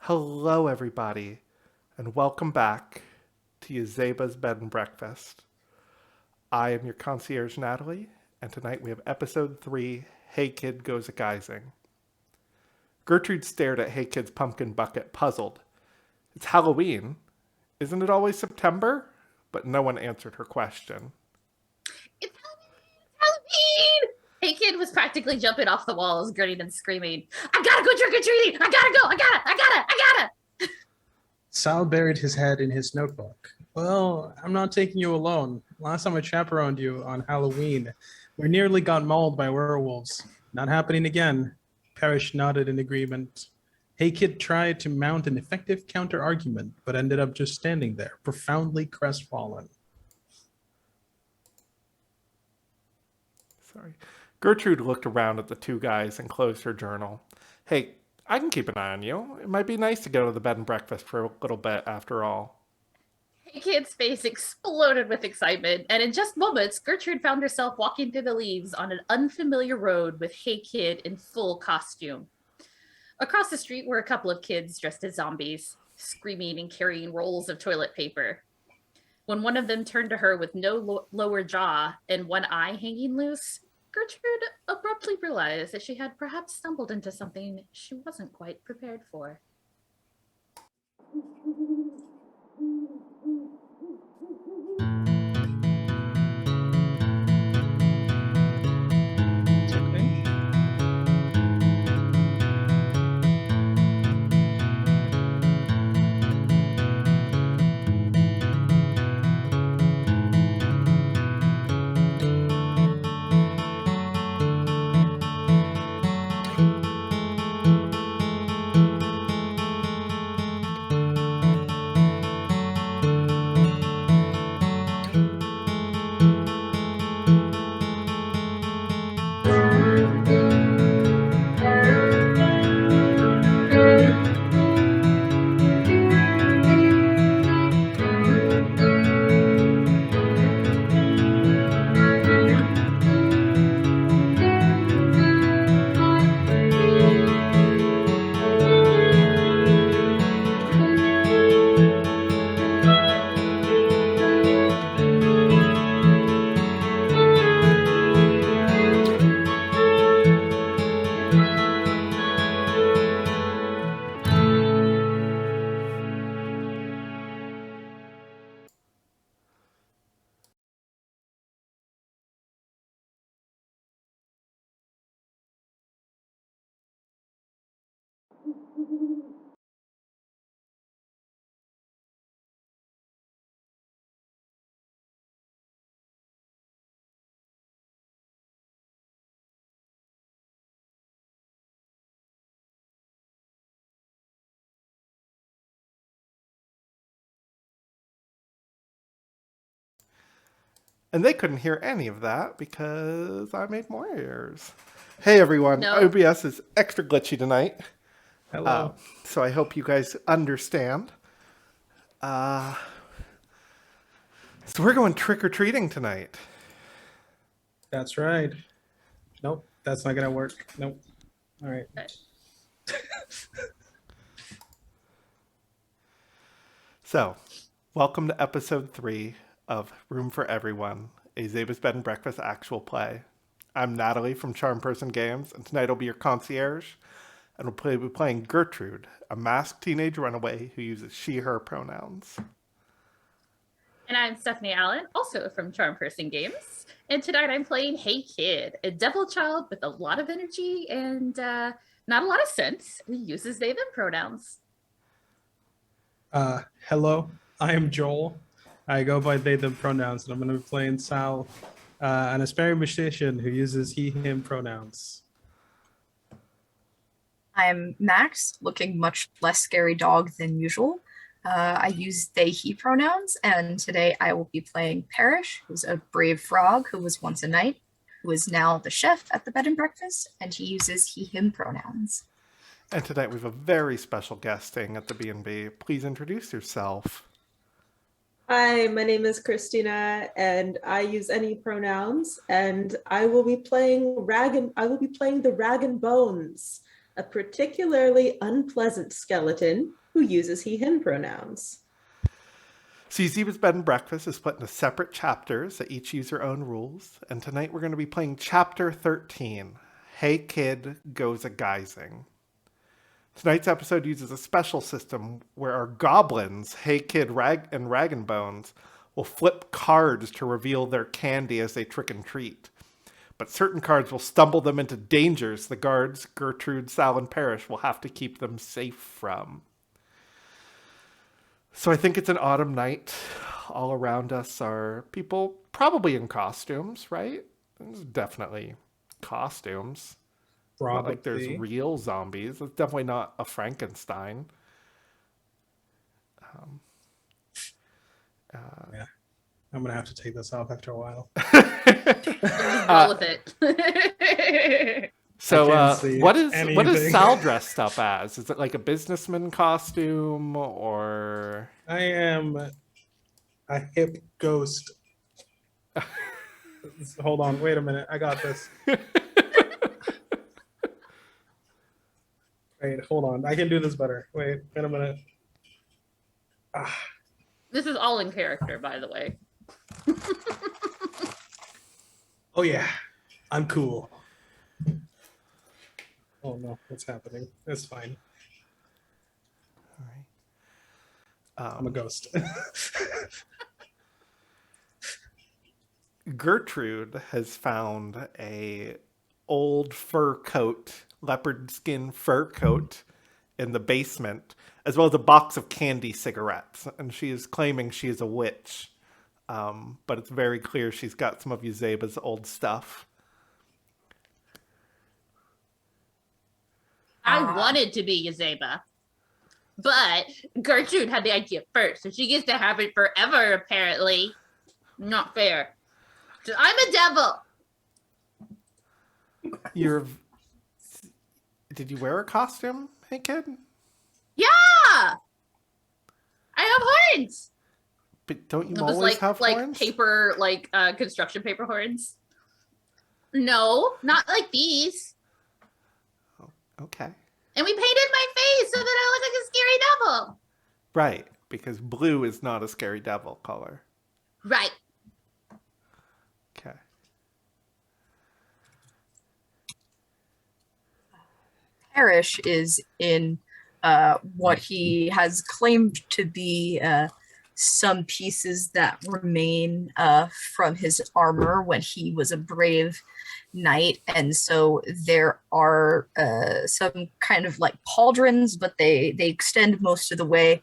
Hello, everybody, and welcome back to Yazeba's Bed and Breakfast. I am your concierge, Natalie, and tonight we have episode 3, Hey Kid, Goes-a-Guising. Gertrude stared at Hey Kid's pumpkin bucket, puzzled. It's Halloween. Isn't it always September? But no one answered her question. It's Halloween! Hey Kid was practically jumping off the walls, grinning and screaming, I gotta go trick-or-treating! I gotta go! I gotta! Sal buried his head in his notebook. Well, I'm not taking you alone. Last time I chaperoned you on Halloween, we nearly got mauled by werewolves. Not happening again. Parrish nodded in agreement. Hey Kid tried to mount an effective counter-argument, but ended up just standing there, profoundly crestfallen. Sorry. Gertrude looked around at the two guys and closed her journal. Hey, I can keep an eye on you. It might be nice to go to the bed and breakfast for a little bit after all. Hey Kid's face exploded with excitement, and in just moments, Gertrude found herself walking through the leaves on an unfamiliar road with Hey Kid in full costume. Across the street were a couple of kids dressed as zombies, screaming and carrying rolls of toilet paper. When one of them turned to her with no lower jaw and one eye hanging loose, Gertrude abruptly realized that she had perhaps stumbled into something she wasn't quite prepared for. And they couldn't hear any of that because I made more errors. Hey everyone, No. OBS is extra glitchy tonight. Hello. So I hope you guys understand. So we're going trick-or-treating tonight. That's right. Nope, that's not gonna work. Nope. All right. So, welcome to episode 3 of Room for Everyone, a Yazebas Bed and Breakfast actual play. I'm Natalie from Charm Person Games, and tonight I'll be your concierge, and we'll be playing Gertrude, a masked teenage runaway who uses she/her pronouns. And I'm Stephanie Allen, also from Charm Person Games. And tonight I'm playing Hey Kid, a devil child with a lot of energy and not a lot of sense. He uses they, them pronouns. Hello, I am Joel. I go by they, them pronouns, and I'm going to be playing Sal, an aspiring musician who uses he, him pronouns. I'm Max, looking much less scary dog than usual. I use they, he pronouns, and today I will be playing Parrish, who's a brave frog who was once a knight, who is now the chef at the bed and breakfast, and he uses he, him pronouns. And tonight we have a very special guest staying at the B&B. Please introduce yourself. Hi, my name is Christina, and I use any pronouns, and I will be playing the Rag and Bones, a particularly unpleasant skeleton who uses he, him pronouns. So Yazebas Bed and Breakfast is split into separate chapters that each use their own rules. And tonight we're going to be playing Chapter 13, Hey Kid, Goes-a-Guising. Tonight's episode uses a special system where our goblins, Hey Kid and Rag and Bones, will flip cards to reveal their candy as they trick and treat. But certain cards will stumble them into dangers the guards, Gertrude, Sal, and Parrish, will have to keep them safe from. So I think it's an autumn night. All around us are people probably in costumes, right? There's definitely costumes. Not like there's real zombies. It's definitely not a Frankenstein. Yeah, I'm gonna have to take this off after a while. Roll with it. So what is anything. Sal dressed up as? Is it like a businessman costume or? I am a hip ghost. Hold on, wait a minute. I got this. Wait, hold on. I can do this better. Wait a minute. This is all in character, by the way. Oh yeah, I'm cool. Oh no, what's happening? It's fine. All right. I'm a ghost. Gertrude has found a old fur coat, leopard skin fur coat in the basement, as well as a box of candy cigarettes. And she is claiming she is a witch. But it's very clear she's got some of Yazeba's old stuff. I wanted to be Yazeba, but Gertrude had the idea first, so she gets to have it forever, apparently. Not fair. So I'm a devil. Did you wear a costume, hey kid? Yeah! I have horns! But don't you It was always have horns? paper, construction paper horns. No, not like these. Okay. And we painted my face so that I look like a scary devil. Right, because blue is not a scary devil color. Right. Okay. Parrish is in what he has claimed to be some pieces that remain from his armor when he was a brave knight, and so there are some kind of like pauldrons, but they extend most of the way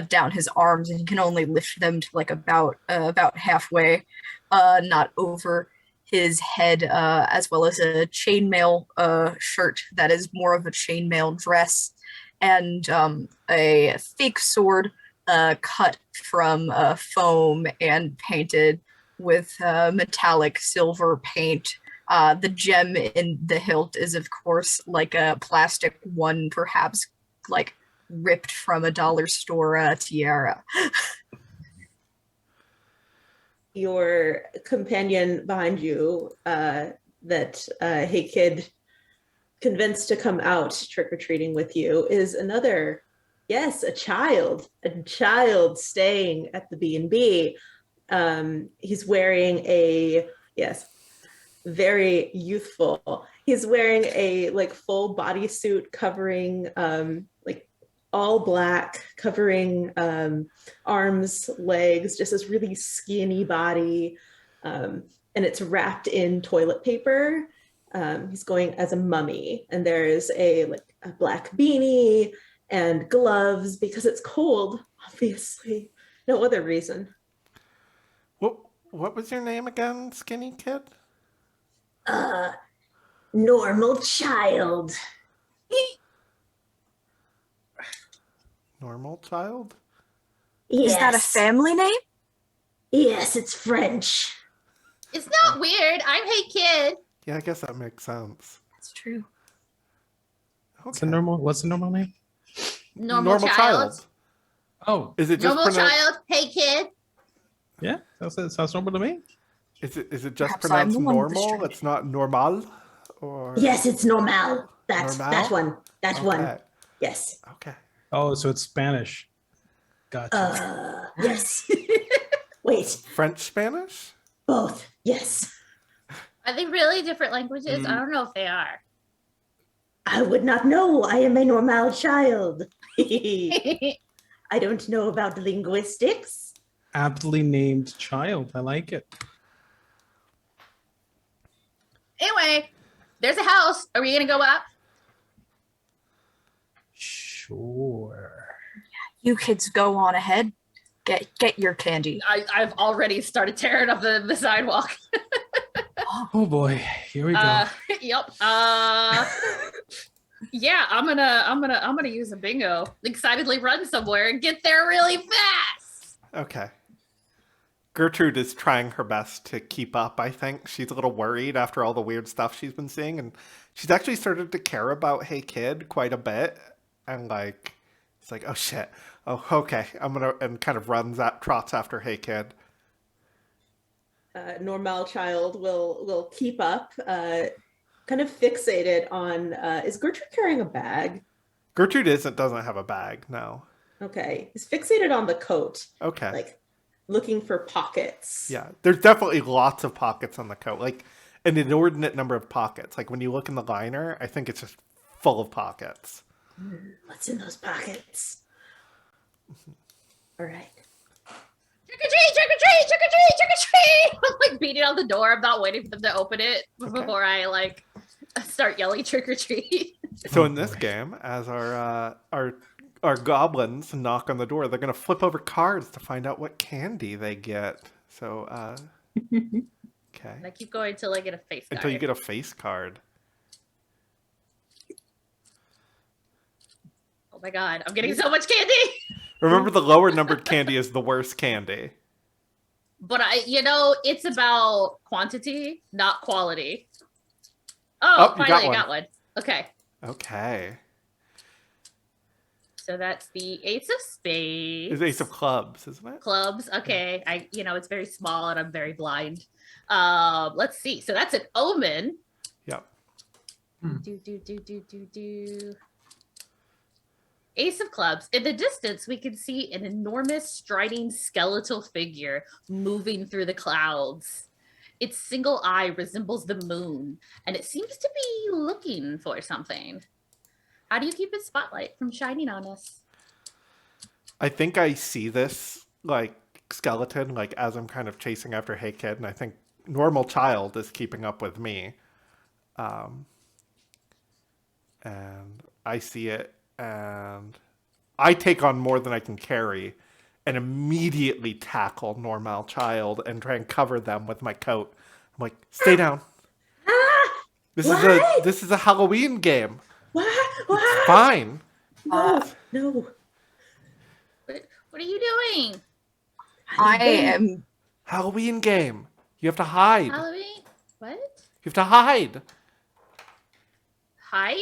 down his arms, and he can only lift them to like about halfway, not over his head, as well as a chainmail shirt that is more of a chainmail dress, and a fake sword cut from foam and painted with metallic silver paint. The gem in the hilt is, of course, like a plastic one, perhaps like ripped from a dollar store tiara. Your companion behind you, that Hey Kid convinced to come out trick-or-treating with you, is another, yes, a child staying at the B&B. He's wearing a, yes, very youthful. He's wearing a like full bodysuit covering like all black, covering arms, legs, just this really skinny body, and it's wrapped in toilet paper. He's going as a mummy, and there's a black beanie and gloves because it's cold, obviously. No other reason. What was your name again, skinny kid? Normal child. Normal child? Yes. Is that a family name? Yes, it's French. It's not weird. I'm Hey Kid. Yeah, I guess that makes sense. That's true. Okay. What's the normal name? Normal child. Oh, Is it just Normal child. Hey Kid. yeah, that sounds normal to me. Is it just Perhaps I'm pronounced the one with the normal? strange. It's not normal? Or Yes, it's normal. That's Normal? that one. That one. Okay. Yes. Okay. Oh, so it's Spanish. Gotcha. Yes. Wait. French, Spanish? Both. Yes. Are they really different languages? I don't know if they are. I would not know. I am a normal child. I don't know about linguistics. Aptly named child. I like it. Anyway, there's a house. Are we gonna go up? Sure. You kids go on ahead. Get your candy. I've already started tearing up the sidewalk. Oh boy, here we go. Yep. Yeah, I'm gonna use a bingo. Excitedly run somewhere and get there really fast. Okay. Gertrude is trying her best to keep up, I think. She's a little worried after all the weird stuff she's been seeing, and she's actually started to care about Hey Kid quite a bit. And like, it's like, oh shit. Oh, okay. And kind of trots after Hey Kid. Normal child will keep up, kind of fixated on, is Gertrude carrying a bag? Gertrude doesn't have a bag, no. Okay. He's fixated on the coat, Okay. like looking for pockets. Yeah, there's definitely lots of pockets on the coat, like an inordinate number of pockets. Like when you look in the liner, I think it's just full of pockets. What's in those pockets? All right. Trick or treat! Trick or treat! Trick or treat! Trick or treat! I'm like beating on the door. I'm not waiting for them to open it before I like start yelling trick or treat. So in this game, as our goblins knock on the door, they're gonna flip over cards to find out what candy they get. So And okay, I keep going until I get a face card. until you get a face card. Oh my god, I'm getting so much candy! Remember, the lower numbered candy is the worst candy. But it's about quantity, not quality. Oh, you got finally I one. got one. Okay. Okay, So that's the Ace of Spades. it's Ace of Clubs, isn't it? Clubs. Okay. It's very small and I'm very blind. Let's see. So that's an omen. Yep. Do. Ace of Clubs. In the distance, we can see an enormous striding skeletal figure moving through the clouds. Its single eye resembles the moon, and it seems to be looking for something. How do you keep its spotlight from shining on us? I think I see this like skeleton like as I'm kind of chasing after Hey Kid, and I think normal child is keeping up with me. And I see it, and I take on more than I can carry, and immediately tackle normal child and try and cover them with my coat. I'm like, stay down. This is a Halloween game. What? It's fine. No. What are you doing? I am. Halloween game. You have to hide. Halloween? What? You have to hide. Hide?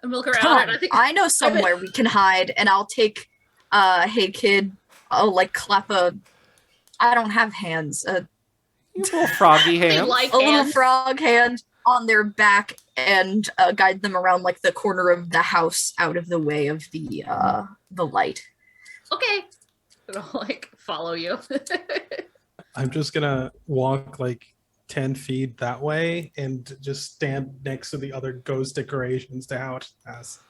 And look around Come and I think I know somewhere we can hide, and I'll take. Hey kid. I'll like clap a. I don't have hands. You little froggy hand. like A little hands. frog hand on their back and guide them around like the corner of the house out of the way of the light. Okay. I'll like follow you. I'm just gonna walk like 10 feet that way and just stand next to the other ghost decorations to how it has.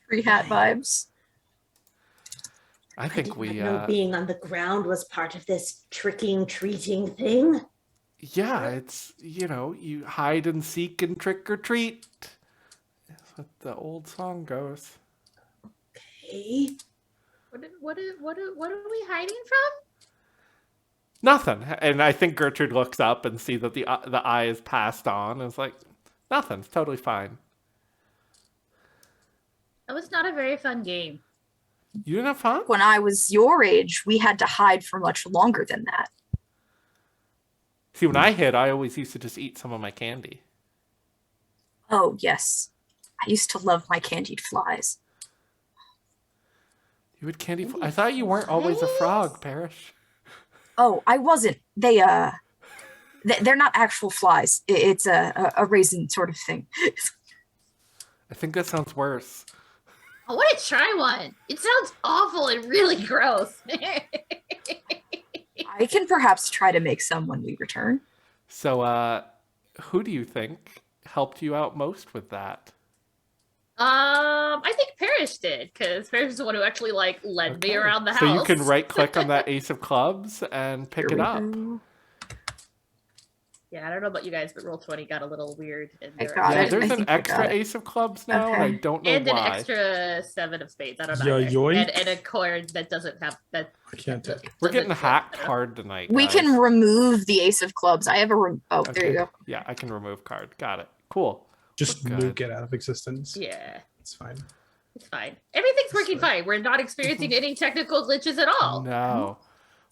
Free hat vibes. I think we did not know being on the ground was part of this tricking, treating thing. yeah, it's you hide and seek and trick or treat. That's what the old song goes. Okay. What are we hiding from? Nothing. And I think Gertrude looks up and sees that the eye is passed on and is like, nothing. It's totally fine. That was not a very fun game. You didn't have fun? When I was your age, we had to hide for much longer than that. See, when I hid, I always used to just eat some of my candy. Oh, yes. I used to love my candied flies. You had candy. I thought you weren't always a frog, Parrish. Oh, I wasn't. They're not actual flies. It's a raisin sort of thing. I think that sounds worse. I want to try one. It sounds awful and really gross. I can perhaps try to make some when we return. So, who do you think helped you out most with that? I think Parrish did, because Parrish is the one who actually like led me around the house. So you can right-click on that ace of clubs and pick it up. Yeah, I don't know about you guys, but Roll20 got a little weird. I got Yeah, it. there's I an think I extra got it. ace of clubs now, and I Okay. don't know And why. an extra 7 of spades. I don't know. Yeah, either. yoink. And a card that doesn't have that. I can't take. We're doesn't getting fit. hacked hard tonight, We guys. can remove the ace of clubs. I have a oh, there Okay. you go. Yeah, I can remove card. Got it. Cool. Just We're good. nuke it out of existence. Yeah, It's fine. it's fine. Everything's working fine. We're not experiencing any technical glitches at all. No,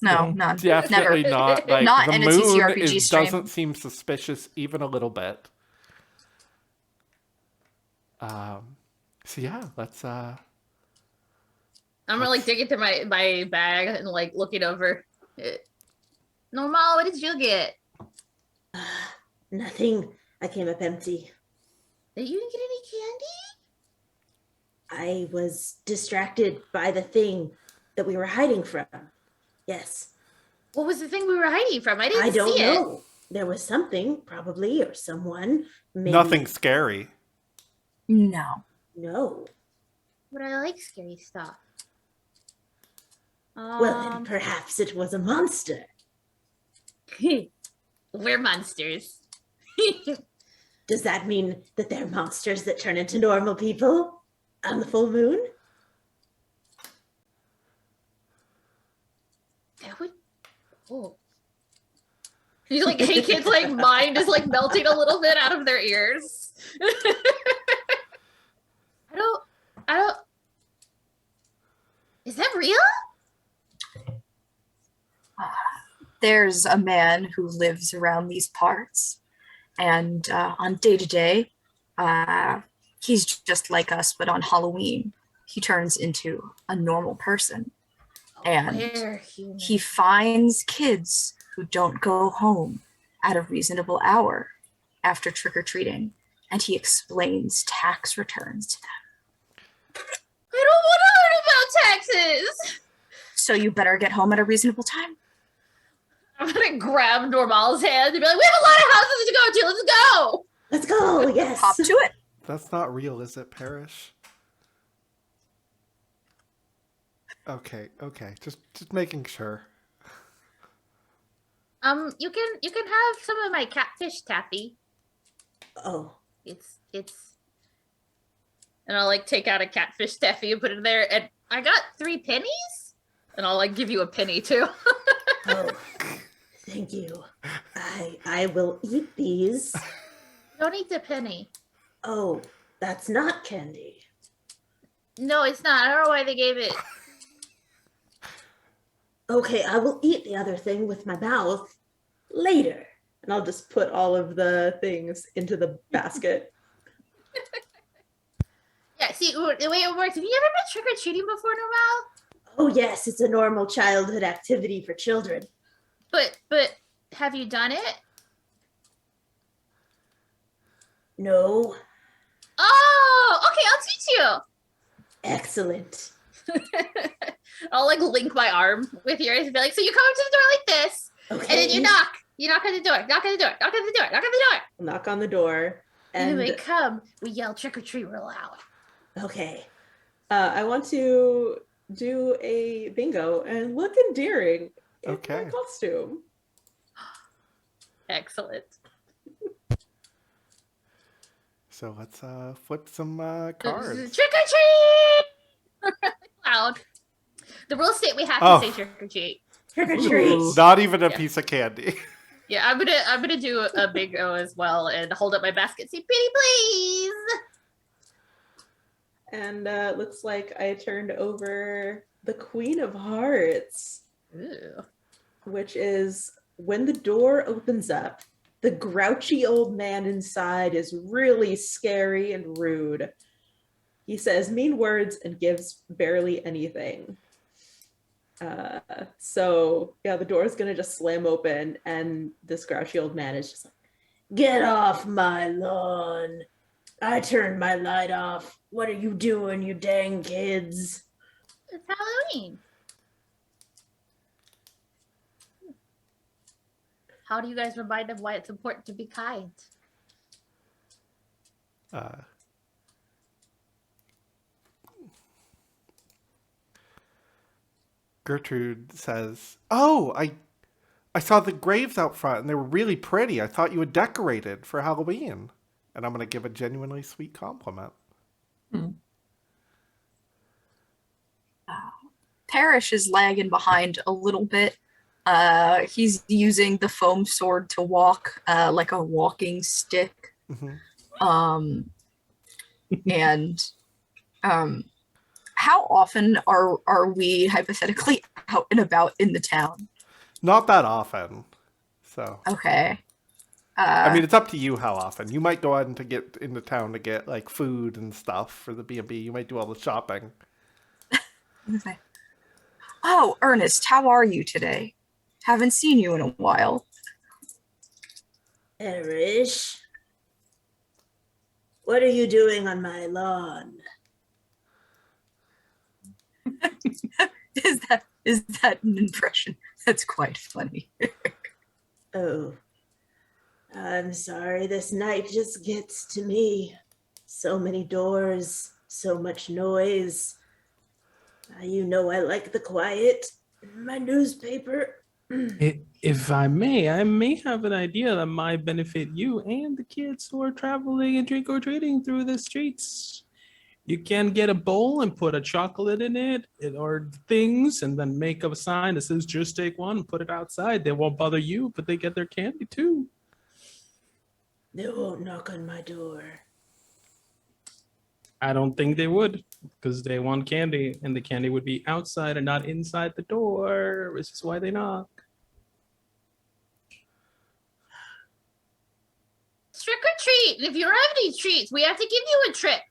No, none. definitely Never. not. Like Not the in a moon TTRPG stream. doesn't seem suspicious even a little bit. So yeah, let's. I'm like digging through my bag and like looking over. Normal, what did you get? Nothing. I came up empty. You didn't get any candy? I was distracted by the thing that we were hiding from. Yes. What was the thing we were hiding from? I didn't I don't see it. know. There was something, probably, or someone. Maybe. Nothing scary. No. No. But I like scary stuff. Well, then perhaps it was a monster. We're monsters. Does that mean that they're monsters that turn into normal people on the full moon? That would. Oh. He's like, hey, kids, like, mind is like melting a little bit out of their ears. I don't. Is that real? There's a man who lives around these parts, and on day to day, he's just like us, but on Halloween, he turns into a normal person, and We're human. he finds kids who don't go home at a reasonable hour after trick-or-treating, and he explains tax returns to them. I don't want to learn about taxes. So you better get home at a reasonable time. I'm gonna grab Normal's hand and be like, we have a lot of houses to go to. Let's go. Let's go. Yes. Hop to it. That's not real, is it, Parrish? Okay. Just making sure. You can have some of my catfish taffy. Oh. It's and I'll like take out a catfish taffy and put it in there, and I got 3 pennies, and I'll like give you a penny too. Oh. Thank you. I will eat these. Don't eat the penny. Oh, that's not candy. No, it's not. I don't know why they gave it. Okay, I will eat the other thing with my mouth later. And I'll just put all of the things into the basket. Yeah, see, the way it works. Have you ever been trick-or-treating before, Normal? Oh yes, it's a normal childhood activity for children. But have you done it? No. Oh, okay, I'll teach you. Excellent. I'll like link my arm with yours and be like, so you come up to the door like this, Okay. and then you knock. You knock on the door, knock on the door, knock on the door, knock on the door. Knock on the door. And when And we come, we yell trick or treat real loud. okay. I want to do a bingo and look endearing in Okay. my costume. Excellent. So let's flip some cards. Trick or treat! Loud. The rules state we have to Oh. say trick or treat. Trick or treat. Not even a Yeah. piece of candy. Yeah, I'm gonna do a bingo as well and hold up my basket. Say pretty please. And looks like I turned over the Queen of Hearts, Ooh. which is when the door opens up, the grouchy old man inside is really scary and rude. He says mean words and gives barely anything. So yeah, the door is gonna just slam open, and this grouchy old man is just like, "Get off my lawn! I turned my light off. What are you doing, you dang kids?" It's Halloween. How do you guys remind them why it's important to be kind? Uh, Gertrude says, "Oh, I saw the graves out front and they were really pretty. I thought you had decorated for Halloween." And I'm going to give a genuinely sweet compliment. Parrish is lagging behind a little bit. He's using the foam sword to walk like a walking stick. Mhm. And how often are we hypothetically out and about in the town? Not that often. So, Okay. I mean, it's up to you how often. You might go out and to get into town to get like food and stuff for the B&B. You might do all the shopping. Okay. Oh, Ernest, how are you today? Haven't seen you in a while. Erish, what are you doing on my lawn? Is that an impression? That's quite funny. Oh, I'm sorry, this night just gets to me. So many doors, so much noise. You know I like the quiet. My newspaper. If I may have an idea that might benefit you and the kids who are traveling and trick-or-treating through the streets. You can get a bowl and put a chocolate in it or things and then make up a sign that says just take one and put it outside. They won't bother you, but they get their candy too. They won't knock on my door. I don't think they would because they want candy and the candy would be outside and not inside the door, which is why they knock. Trick or treat. If you don't have any treats, we have to give you a trick.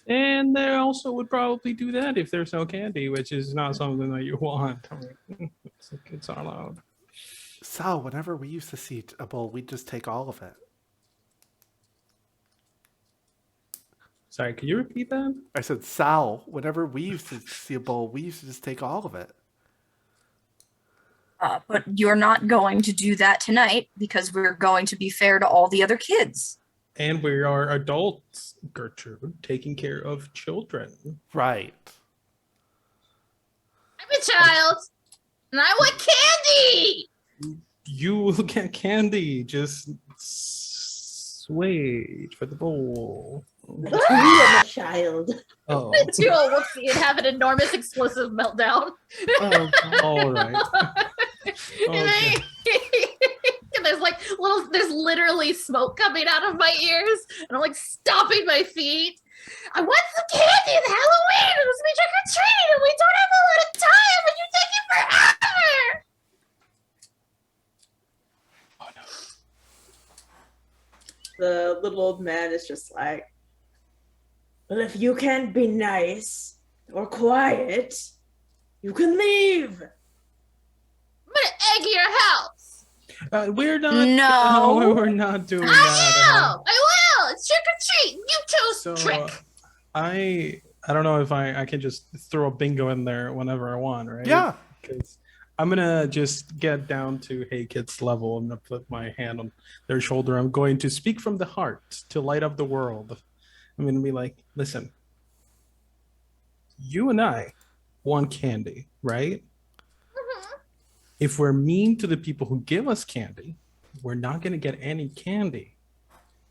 And they also would probably do that if there's no candy, which is not something that you want. It's not allowed. Sal, whenever we used to see a bowl, we'd just take all of it. Sorry, could you repeat that? I said, Sal, whenever we used to see a bowl, we used to just take all of it. But you're not going to do that tonight because we're going to be fair to all the other kids. And we are adults, Gertrude, taking care of children. Right. I'm a child, and I want candy. You will get candy. Just wait for the bowl. But you am a child. Oh, Do a whoopsie and have an enormous explosive meltdown. all right. Okay. And there's literally smoke coming out of my ears, and I'm like stomping my feet. I want some candy. It's Halloween. It was me trick or treating, and we don't have a lot of time, and you take it forever. Oh no. The little old man is just like, well, if you can't be nice or quiet, you can leave. I'm gonna egg your house. We're not. No. We're not doing I that. will. I will. It's trick or treat. You chose So trick. I don't know if I can just throw a bingo in there whenever I want, right? Yeah. Because I'm gonna just get down to Hey Kids level. I'm gonna put my hand on their shoulder. I'm going to speak from the heart to light up the world. I'm gonna be like, listen, you and I want candy, right? If we're mean to the people who give us candy, we're not gonna get any candy.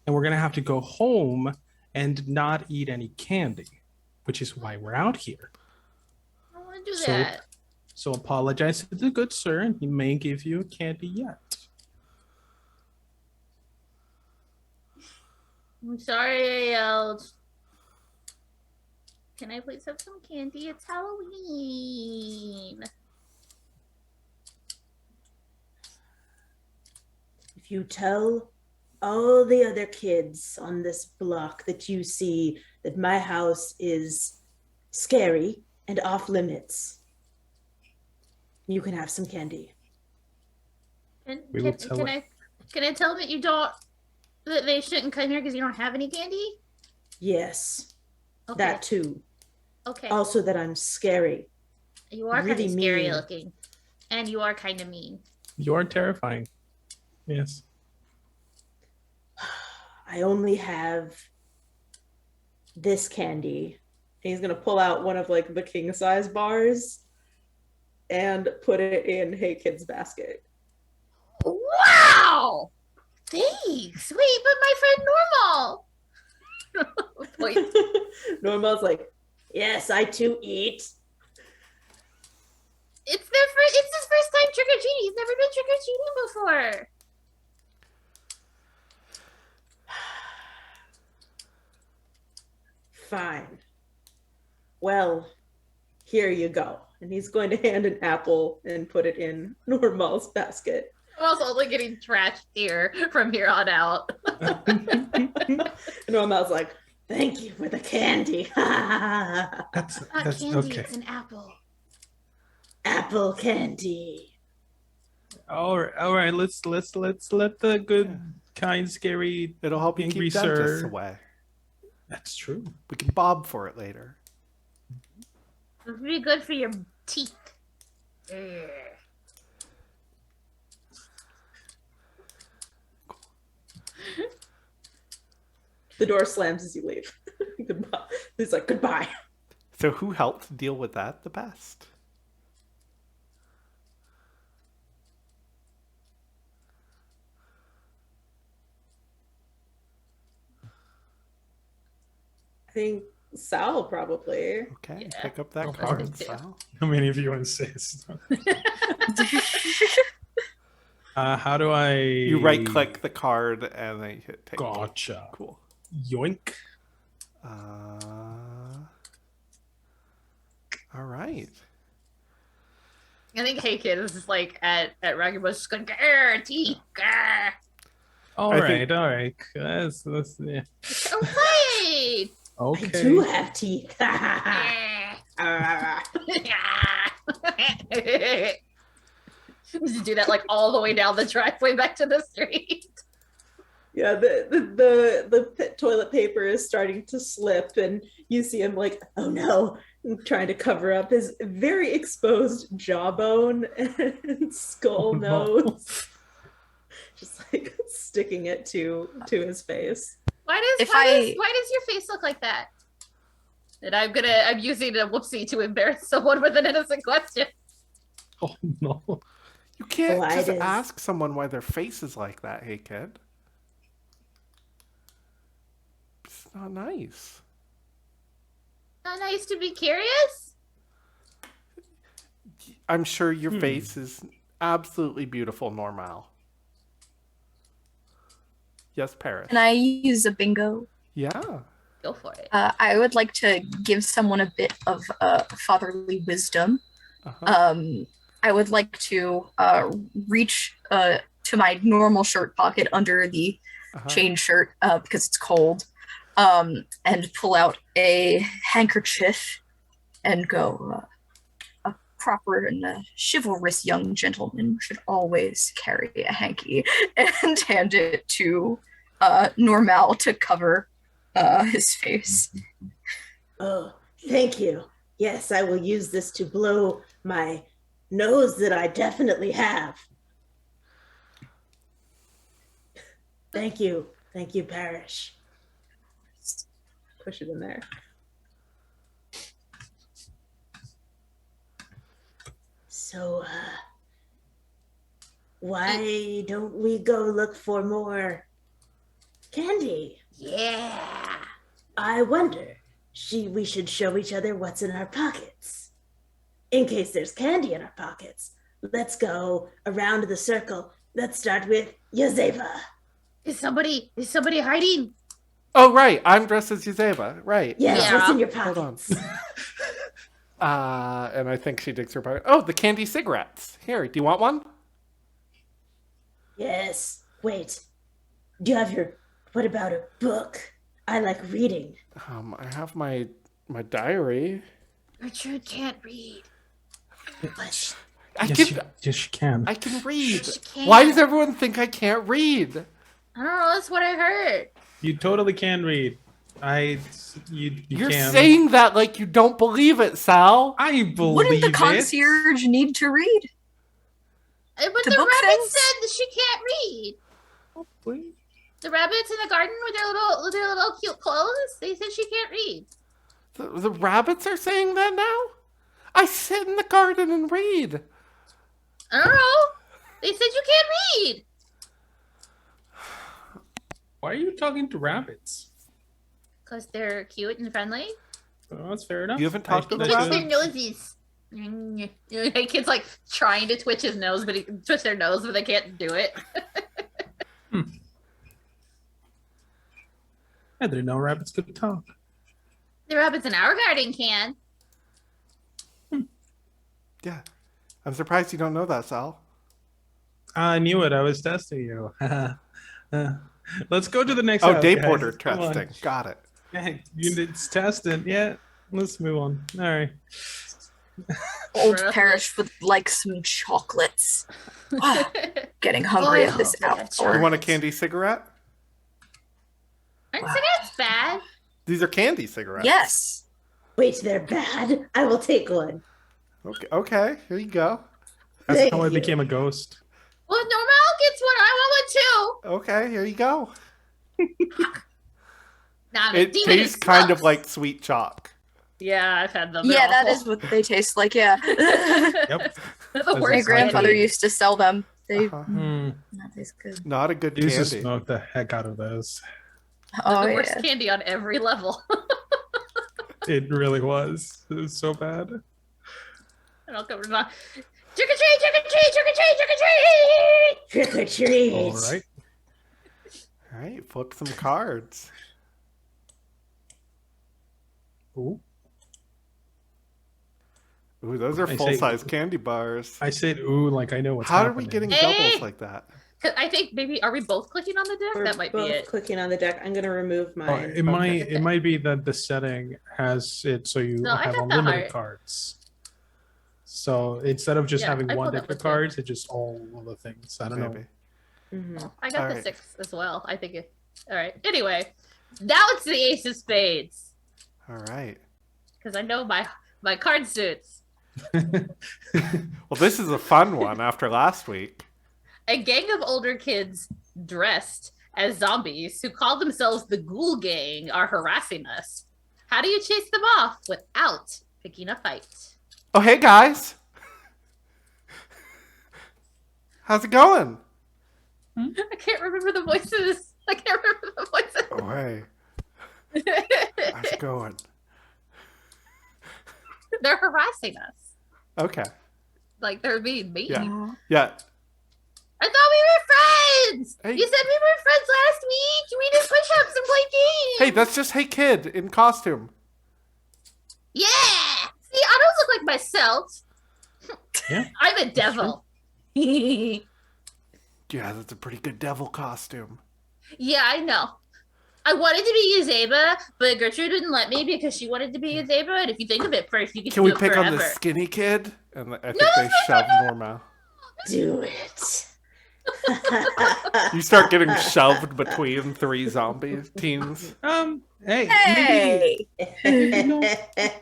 And we're gonna have to go home and not eat any candy, which is why we're out here. I want to do So- that. So apologize to the good sir, and he may give you a candy yet. I'm sorry I yelled. Can I please have some candy? It's Halloween. If you tell all the other kids on this block that you see that my house is scary and off limits, You can have some candy. And We will tell can it. I tell them that they shouldn't come here because you don't have any candy? Yes, Okay. that too. Okay. Also, that I'm scary. You are really kind of scary mean. looking. And you are kind of mean. You are terrifying. Yes. I only have this candy. And he's gonna pull out one of like the king size bars and put it in Hey Kid's basket. Wow! Thanks. Wait, but my friend Normal. Wait. Normal's like, yes, I too eat. It's his first time trick or treating. He's never been trick or treating before. Fine. Well, here you go. And he's going to hand an apple and put it in Normal's basket. I'm also only getting trashed here from here on out. And Normal's like, thank you for the candy. That's Not candy, okay. it's an apple. Apple candy. All right. Let's let the good, kind, scary. It'll help you Angry keep dentists sir. away. That's true. We can bob for it later. It's really good for your teeth. Ugh. The door slams as you leave. Goodbye. He's like, goodbye. So who helped deal with that the best? I think Sal probably. Okay, Yeah. pick up that Go card, hard. Sal. How many of you insist? How do I? You right-click the card and then you hit take. Gotcha. Cool. Yoink. All right. I think Hey Kid is just like at Ragged Bush just going, grr, teeth, grr. All I right. think- That's yeah. Oh, wait! Okay. I do have teeth. Just do that like all the way down the driveway back to the street. Yeah, the toilet paper is starting to slip, and you see him like, oh no, trying to cover up his very exposed jawbone and skull Oh, no. nose, just like sticking it to his face. Why does your face look like that? And I'm using a whoopsie to embarrass someone with an innocent question. Oh no. You can't Why just does- ask someone why their face is like that, Hey Kid. It's not nice. Not nice to be curious? I'm sure your face is absolutely beautiful, Normal. Yes, Paris. Can I use a bingo? Yeah. Go for it. I would like to give someone a bit of fatherly wisdom. Uh-huh. I would like to reach to my normal shirt pocket under the Uh-huh. chain shirt because it's cold, and pull out a handkerchief and go, a proper and chivalrous young gentleman should always carry a hanky, and hand it to Normal to cover his face. Oh, thank you. Yes, I will use this to blow my nose that I definitely have. Thank you, Parrish. Push it in there. So, why don't we go look for more candy? Yeah. I wonder, we should show each other what's in our pockets. In case there's candy in our pockets, let's go around the circle. Let's start with Yazeba. Is somebody hiding? Oh, right. I'm dressed as Yazeba. Right. Yes, Yeah. what's in your Hold on. pockets? And I think she digs her pocket. Oh, the candy cigarettes. Here, do you want one? Yes. Wait. Do you have what about a book? I like reading. I have my diary. Richard can't read. What? Yes, you can. I can read. She can't. Why does everyone think I can't read? I don't know. That's what I heard. You totally can read. You You're can. saying that like you don't believe it, Sal. I believe Wouldn't the it. concierge need to read? But To the book rabbit things? said that she can't read. The rabbits in the garden with their little cute clothes. They said she can't read. The rabbits are saying that now? I sit in the garden and read. I don't know. They said you can't read. Why are you talking to rabbits? Because they're cute and friendly. Oh, that's fair enough. You haven't talked to the That's Twitch rabbit? their noses. My kid's like trying to twitch his nose, but twitch their nose, but they can't do it. I didn't know rabbits could talk. The rabbits in our garden can. Yeah. I'm surprised you don't know that, Sal. I knew it. I was testing you. Let's go to the next Oh, house, day guys. porter Come on. testing. Got it. Hey, it's testing. Yeah. Let's move on. All right. Old Breathless. Parrish would like some chocolates. Ah, getting hungry at this Oh, hour. You want a candy cigarette? Aren't cigarettes bad? These are candy cigarettes. Yes. Wait, they're bad. I will take one. Okay, here you go. That's Thank how I you. became a ghost. Well, Normal gets one. I want one too. Okay, here you go. Nah, It the demon tastes is kind of slugs. like sweet chalk. Yeah, I've had them. Yeah, They're that is awful. what they taste like. Yeah. Yep. They're the That's worst. My exactly- grandfather candy. used to sell them. They Uh-huh. that tastes good. Not a good Used to candy. smoke the heck out of those. They're Oh the worst yeah. candy on every level. It really was. It was so bad. And I'll cover it on. Trick or treat! Trick or treat! Trick or treat! Trick or treat! Trick or treat. All right. All right, flip some cards. Ooh. Ooh, those are I say- full-size candy bars. I said ooh like I know what's How are happening. we getting Hey! doubles like that? 'Cause I think maybe are we both clicking on the deck? We're That might be both it. clicking on the deck. I'm gonna remove Oh, mine. it might be that the setting has it so you No, I have got the unlimited heart. cards. So instead of just Yeah, having I one pulled up deck the of two. cards, it's just all of the things. I don't know. Maybe. Mhm. I got All the right. 6 as well. I think it. All right. Anyway, now it's the Ace of Spades All right. because I know my card suits. Well, this is a fun one after last week. A gang of older kids dressed as zombies who call themselves the Ghoul Gang are harassing us. How do you chase them off without picking a fight? Oh, hey guys. How's it going? I can't remember the voices. I can't remember the voices. Oh, hey. How's it going? They're harassing us. Okay. Like they're being mean. Yeah. Yeah. I thought we were friends. Hey. You said we were friends last week. We did push-ups and play games. Hey, that's just Hey Kid in costume. Yeah. See, I don't look like myself. Yeah. I'm a devil. Yeah, that's a pretty good devil costume. Yeah, I know. I wanted to be Yazeba, but Gertrude didn't let me because she wanted to be Yazeba. And if you think of it first, you can Can we do it pick forever. on the skinny kid? And I think they shove Norma. Do it. You start getting shoved between 3 zombie teens. Hey, Hey. maybe don't do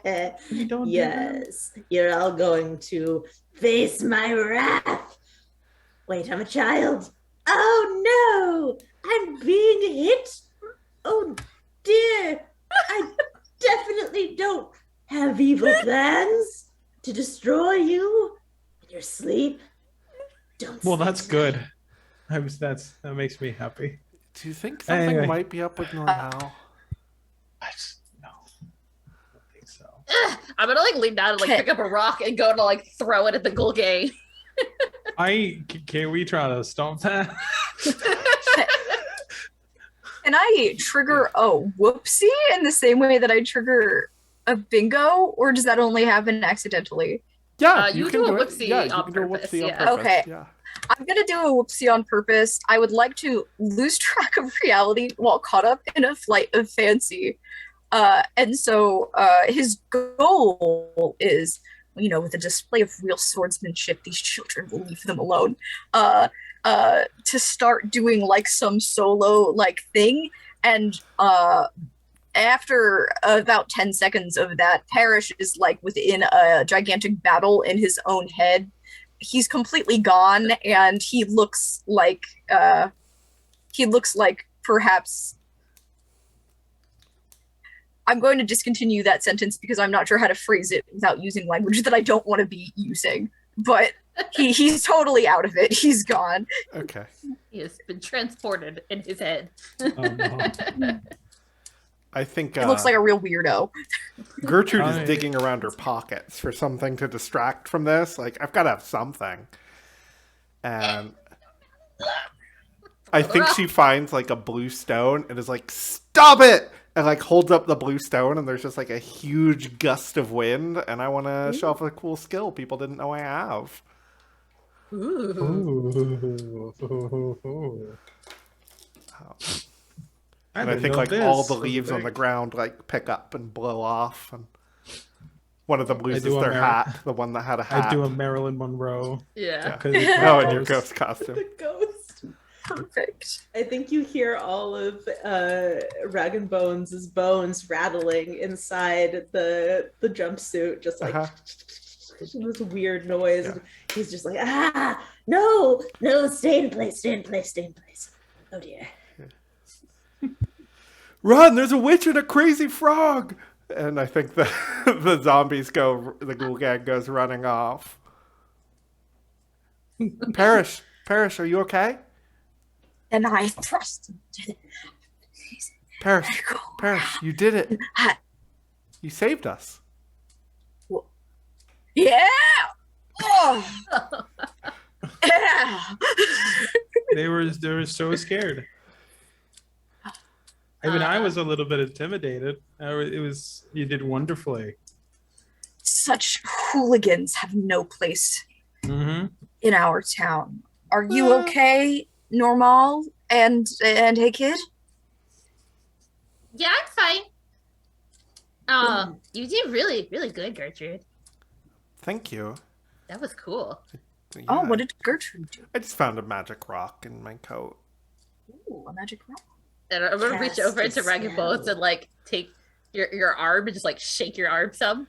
that. Yes, you're all going to face my wrath. Wait, I'm a child. Oh no, I'm being hit. Oh dear, I definitely don't have evil plans to destroy you in your sleep. Don't. Well, say that's that. good. That makes me happy. Do you think something Anyway. might be up with Normal? I just no. I don't think so. Ugh, I'm gonna like lean down and like Okay. pick up a rock and go to like throw it at the Ghoul Gang. Can we try to stomp that? Can I trigger a whoopsie in the same way that I trigger a bingo, or does that only happen accidentally? Yeah, you can do a do it. whoopsie Yeah, you on can do a purpose, whoopsie on yeah. purpose. Okay. Yeah. I'm gonna do a whoopsie on purpose. I would like to lose track of reality while caught up in a flight of fancy. And so his goal is with a display of real swordsmanship, these children will leave them alone. To start doing like some solo like thing, and after about 10 seconds of that, Parrish is like within a gigantic battle in his own head. He's completely gone, and he looks like perhaps. I'm going to discontinue that sentence because I'm not sure how to phrase it without using language that I don't want to be using. But he's totally out of it. He's gone. Okay. He has been transported in his head. Oh, no. I think He looks like a real weirdo. Gertrude is digging around her pockets for something to distract from this. Like, I've got to have something. And I think she finds like a blue stone and is like, stop it! And like holds up the blue stone, and there's just like a huge gust of wind. And I want to show off a cool skill people didn't know I have. Ooh. Ooh. And I think like all the leaves on the ground like pick up and blow off, and one of them loses their hat, the one that had a hat. I do a Marilyn Monroe. Yeah. Oh, in your ghost costume. The ghost. Perfect. I think you hear all of Rag and Bones' bones rattling inside the jumpsuit, just like this weird noise. Yeah. He's just like, no, stay in place. Oh dear. Run! There's a witch and a crazy frog! And I think the zombies the ghoul gang goes running off. Parrish, are you okay? And I thrust him to the Parrish, you did it. You saved us. Yeah! Oh! Yeah! They were so scared. Even I was a little bit intimidated. You did wonderfully. Such hooligans have no place Mm-hmm. in our town. Are you okay, Normal and hey kid? Yeah, I'm fine. You did really, really good, Gertrude. Thank you. That was cool. Yeah. Oh, what did Gertrude do? I just found a magic rock in my coat. Ooh, a magic rock. And I'm gonna reach Cast over a into Ragged spell. Bones and like take your arm and just like shake your arm some.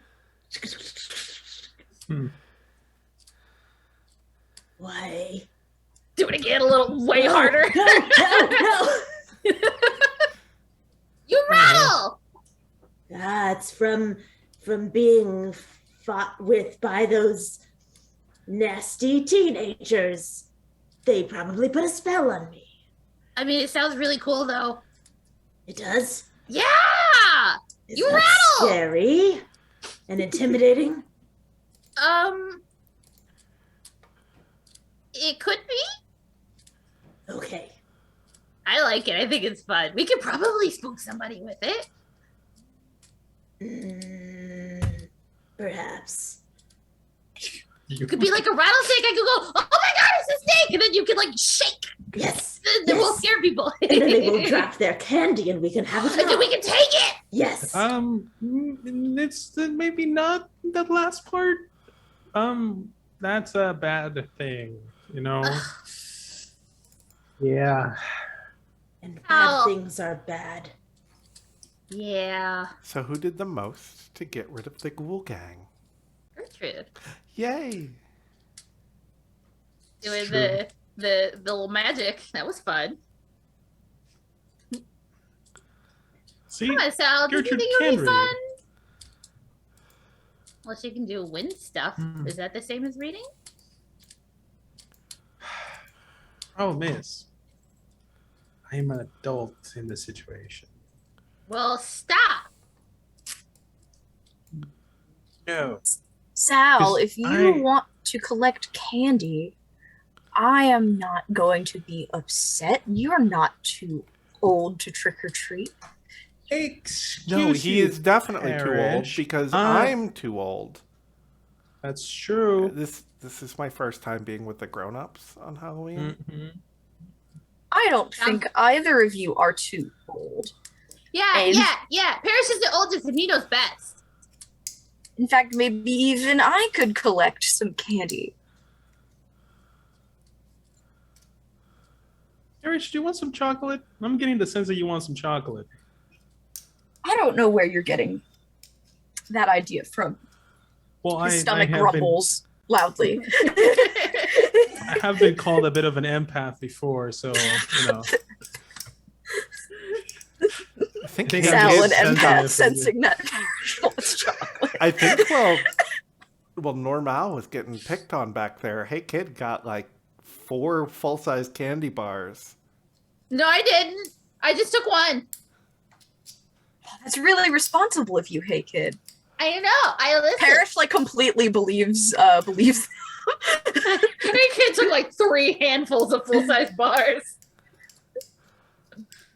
Why? Do it again a little way harder. No. You rattle! It's from being fought with by those nasty teenagers. They probably put a spell on me. I mean, it sounds really cool though. It does? Yeah! Is You that rattle! scary and intimidating? It could be. Okay. I like it. I think it's fun. We could probably spook somebody with it. Perhaps. It could be like a rattlesnake. I could go, oh my god, it's a snake! And then you could like shake. Yes. Then we'll Yes. scare people. And then they will drop their candy and we can have And then we can take it! Yes. It's maybe not the last part. That's a bad thing, you know. Yeah. And bad Ow. things are bad. Yeah. So who did the most to get rid of the ghoul gang? Gertrude. Yay! Doing True. the little magic. That was fun. See, Come on, Sal. Do you Gertrude think it would can be read. fun? Unless you can do wind stuff. Hmm. Is that the same as reading? problem is, I am an adult in the situation. Well, stop. No. Sal, 'Cause if you I- want to collect candy, I am not going to be upset. You're not too old to trick or treat. Excuse No, he you, is definitely too old Parrish. because I- I'm too old. That's true. This is my first time being with the grown-ups on Halloween. Mhm. I don't think either of you are too old. Yeah, And- yeah. Parrish is the oldest and he knows best. In fact, maybe even I could collect some candy. Rich, do you want some chocolate? I'm getting the sense that you want some chocolate. I don't know where you're getting that idea from. Well, His I stomach have grumbles loudly. I have been called a bit of an empath before, so you know. I think think Hey I'm Salad just empath sensitive. sensing that Parrish wants chocolate. I think well, Normal was getting picked on back there. Hey Kid got like 4 full-size candy bars. No, I didn't. I just took one. That's really responsible of you, hey kid. I know. I listened. Parrish like completely believes. Hey Kid took like 3 handfuls of full-size bars.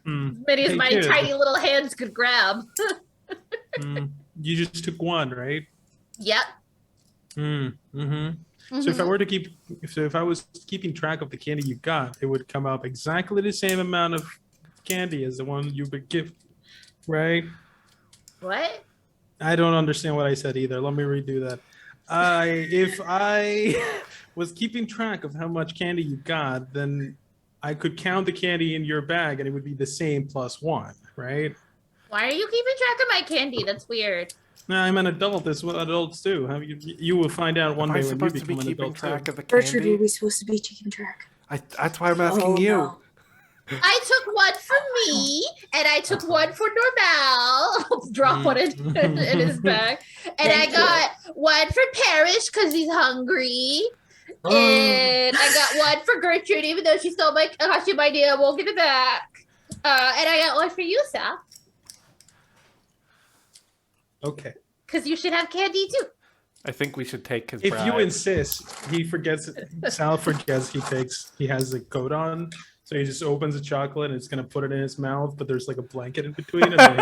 As many as Hey, my kid. tiny little hands could grab. You just took one, right? Yep. So if I were to if I was keeping track of the candy you got, it would come up exactly the same amount of candy as the one you would give, right? What? I don't understand what I said either. Let me redo that. If I was keeping track of how much candy you got, then I could count the candy in your bag and it would be the same plus 1, right? Why are you keeping track of my candy? That's weird. Now, I'm an adult. That's what adults do. You will find out one Am day I when you supposed to be become an keeping adult track too. of the Gertrude, were candy? we supposed to be keeping track? That's why I'm asking you. No. I took one for me, and I took one for Normal. Drop one in his bag. And Thank I got one for Parrish because he's hungry. Oh. And I got one for Gertrude, even though she stole my costume idea. Won't give it back. And I got one for you, Sal, Okay. because you should have candy too. I think we should take his If bribe. you insist, he forgets. Sal forgets he has a coat on, so he just opens a chocolate and it's gonna put it in his mouth, but there's like a blanket in between, and then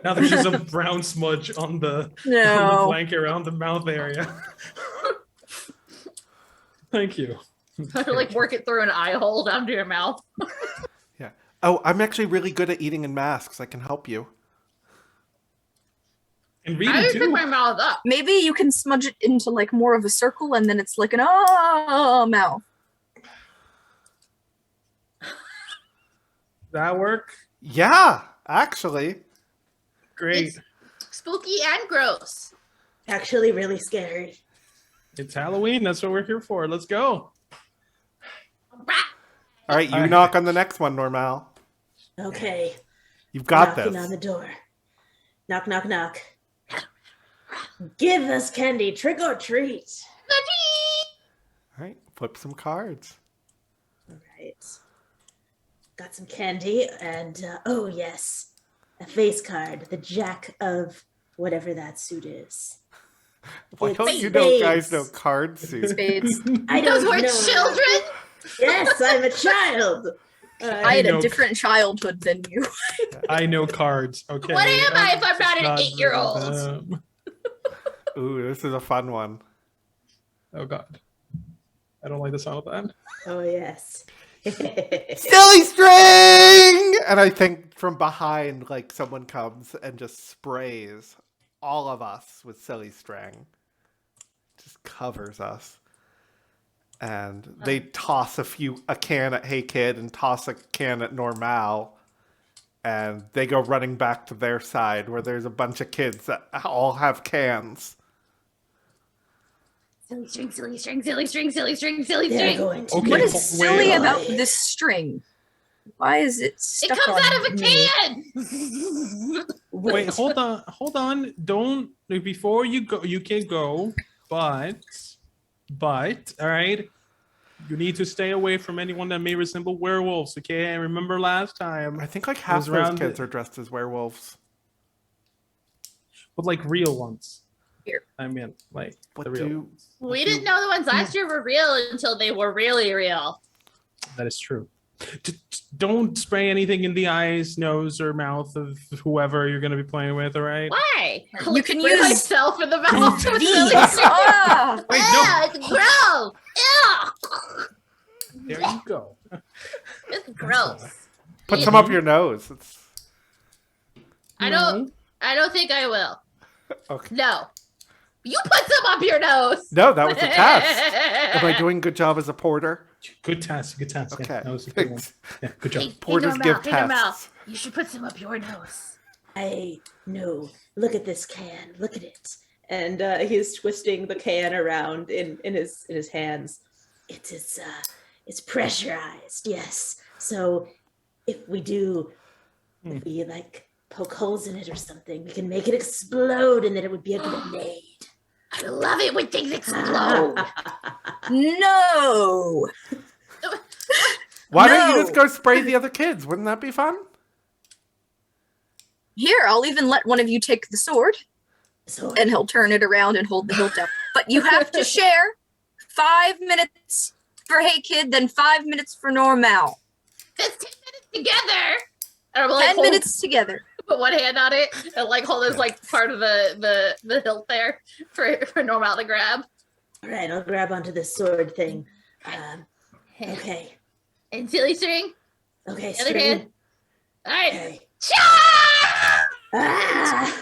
now there's just a brown smudge on the blanket around the mouth area. Thank you. Like work it through an eye hole down to your mouth. Yeah. Oh, I'm actually really good at eating in masks. I can help you. And I reading would pick too. my mouth up. Maybe you can smudge it into like more of a circle, and then it's like an oh mouth. That work? Yeah, actually. Great. It's spooky and gross. Actually, really scary. It's Halloween. That's what we're here for. Let's go. All right, you All right. knock on the next one, Normal. Okay. You've got Knocking this. on the door. Knock, knock, knock. Give us candy, trick or treat. All right, flip some cards. All right. Got some candy and, oh yes, a face card, the jack of whatever that suit is. Why It's don't you spades. guys know card suits? Spades. I Those don't were know. children? Yes, I'm a child. I had know. a different childhood than you. I know cards. Okay. What am I if I'm not an Not 8-year-old? them. Ooh, this is a fun one. Oh God. I don't like the sound of that. Oh yes. Silly string! And I think from behind, like, someone comes and just sprays all of us with silly string. Just covers us. And they toss a can at Hey Kid and toss a can at Normal. And they go running back to their side where there's a bunch of kids that all have cans. Silly string, silly string, silly string, silly string, silly They're string. going to Okay, What be is silly wait. about this string? Why is it It stuck comes on out of a me? can. Wait, hold on. Don't before you go. You can go, but all right. You need to stay away from anyone that may resemble werewolves. Okay, I remember last time, I think like half was those around kids the- are dressed as werewolves. but like real ones. Here. I mean, like What the real do ones. We didn't know the ones last year were real until they were really real. That is true. Don't spray anything in the eyes, nose, or mouth of whoever you're going to be playing with. All right. Why? You can Spray use myself in the mouth with these. silly string. Ah! Wait, Yeah, it's gross. Ew. There you go. It's gross. put some up your nose? It's I don't think I will. Okay. No. You put some up your nose. No, that was a test. Am I doing a good job as a porter? Good task. Good task. Okay. Yeah, that was a good one. Thanks. Yeah, good job. Hey, Porters give Normal, tests. you should put some up your nose. No, look at this can. Look at it. And he's twisting the can around in his hands. It's pressurized, yes. So if we like poke holes in it or something, we can make it explode, and then it would be a grenade. I love it when things explode. No. Why don't you No. just go spray the other kids? Wouldn't that be fun? Here, I'll even let one of you take the sword, So and he'll turn it around and hold the hilt up. But you have to share 5 minutes for Hey Kid, then 5 minutes for Normal. That's 10 minutes together. And I'm 10 hold- minutes together. Put one hand on it and like hold as like part of the hilt there for Normal to grab. all right, I'll grab onto this sword thing. Okay. And silly string. Okay, The other string. hand. All right. Okay. Cha! Ah!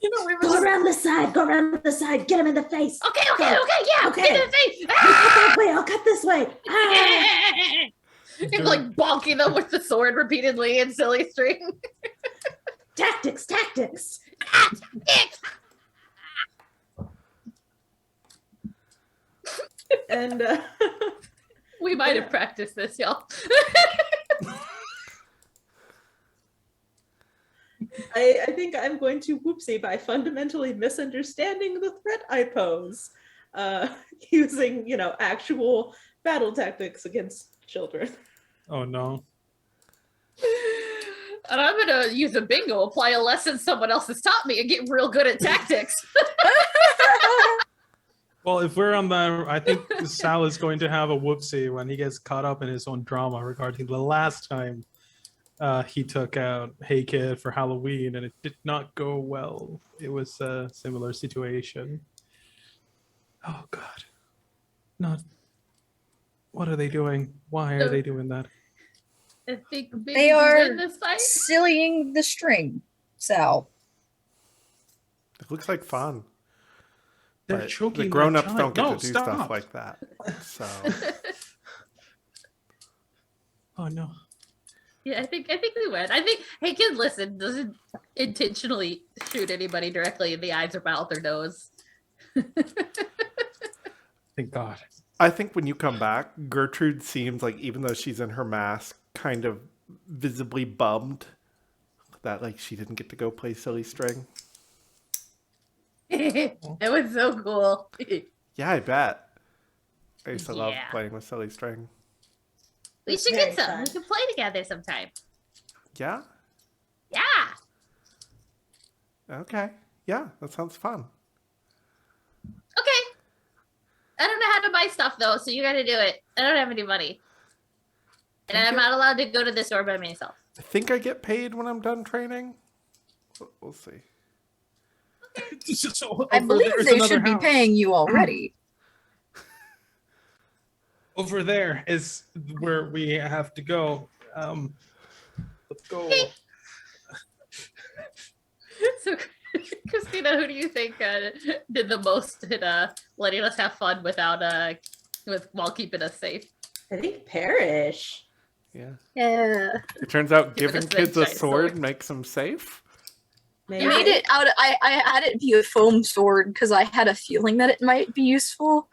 You know, we were Go just... around the side. Go around the side. Get him in the face. Okay, yeah. Okay. Get in the face. You cut that way. I'll cut this way. Ah! You're like bonking them with the sword repeatedly in silly string. Tactics. And We might have practiced this, y'all. I think I'm going to whoopsie by fundamentally misunderstanding the threat I pose, using actual battle tactics against children. Oh no. And I'm gonna use a bingo, apply a lesson someone else has taught me, and get real good at tactics. Well, if we're on the, I think Sal is going to have a whoopsie when he gets caught up in his own drama regarding the last time he took out Hey Kid for Halloween, and it did not go well. It was a similar situation. Oh God, not. What are they doing? Why are they doing that? I think maybe They we are win this fight. sillying the string, Sal. It looks like fun. They're But choking the that grown-ups child. don't get No, to do stop. stuff like that. So Oh no. Yeah, I think we win. I think Hey Kid, listen, doesn't intentionally shoot anybody directly in the eyes or mouth or nose. Thank God. I think when you come back, Gertrude seems like, even though she's in her mask, kind of visibly bummed that like she didn't get to go play silly string. It was so cool. Yeah, I bet. I used to love Yeah. playing with silly string. We It's should very get some. fun. We can play together sometime. Yeah? Yeah. Okay. Yeah, that sounds fun. Okay. I don't know how to buy stuff though, so you gotta do it. I don't have any money. And I'm not allowed to go to the store by myself. I think I get paid when I'm done training. We'll see. So, I over believe there's they another should be house. paying you already. Over there is where we have to go. Let's go. So, Christina, who do you think did the most in letting us have fun without while keeping us safe? I think Parrish. Yeah. Yeah. It turns out Give giving us a kids a giant sword sword. makes them safe. Maybe. I made it out. I had it be a foam sword because I had a feeling that it might be useful.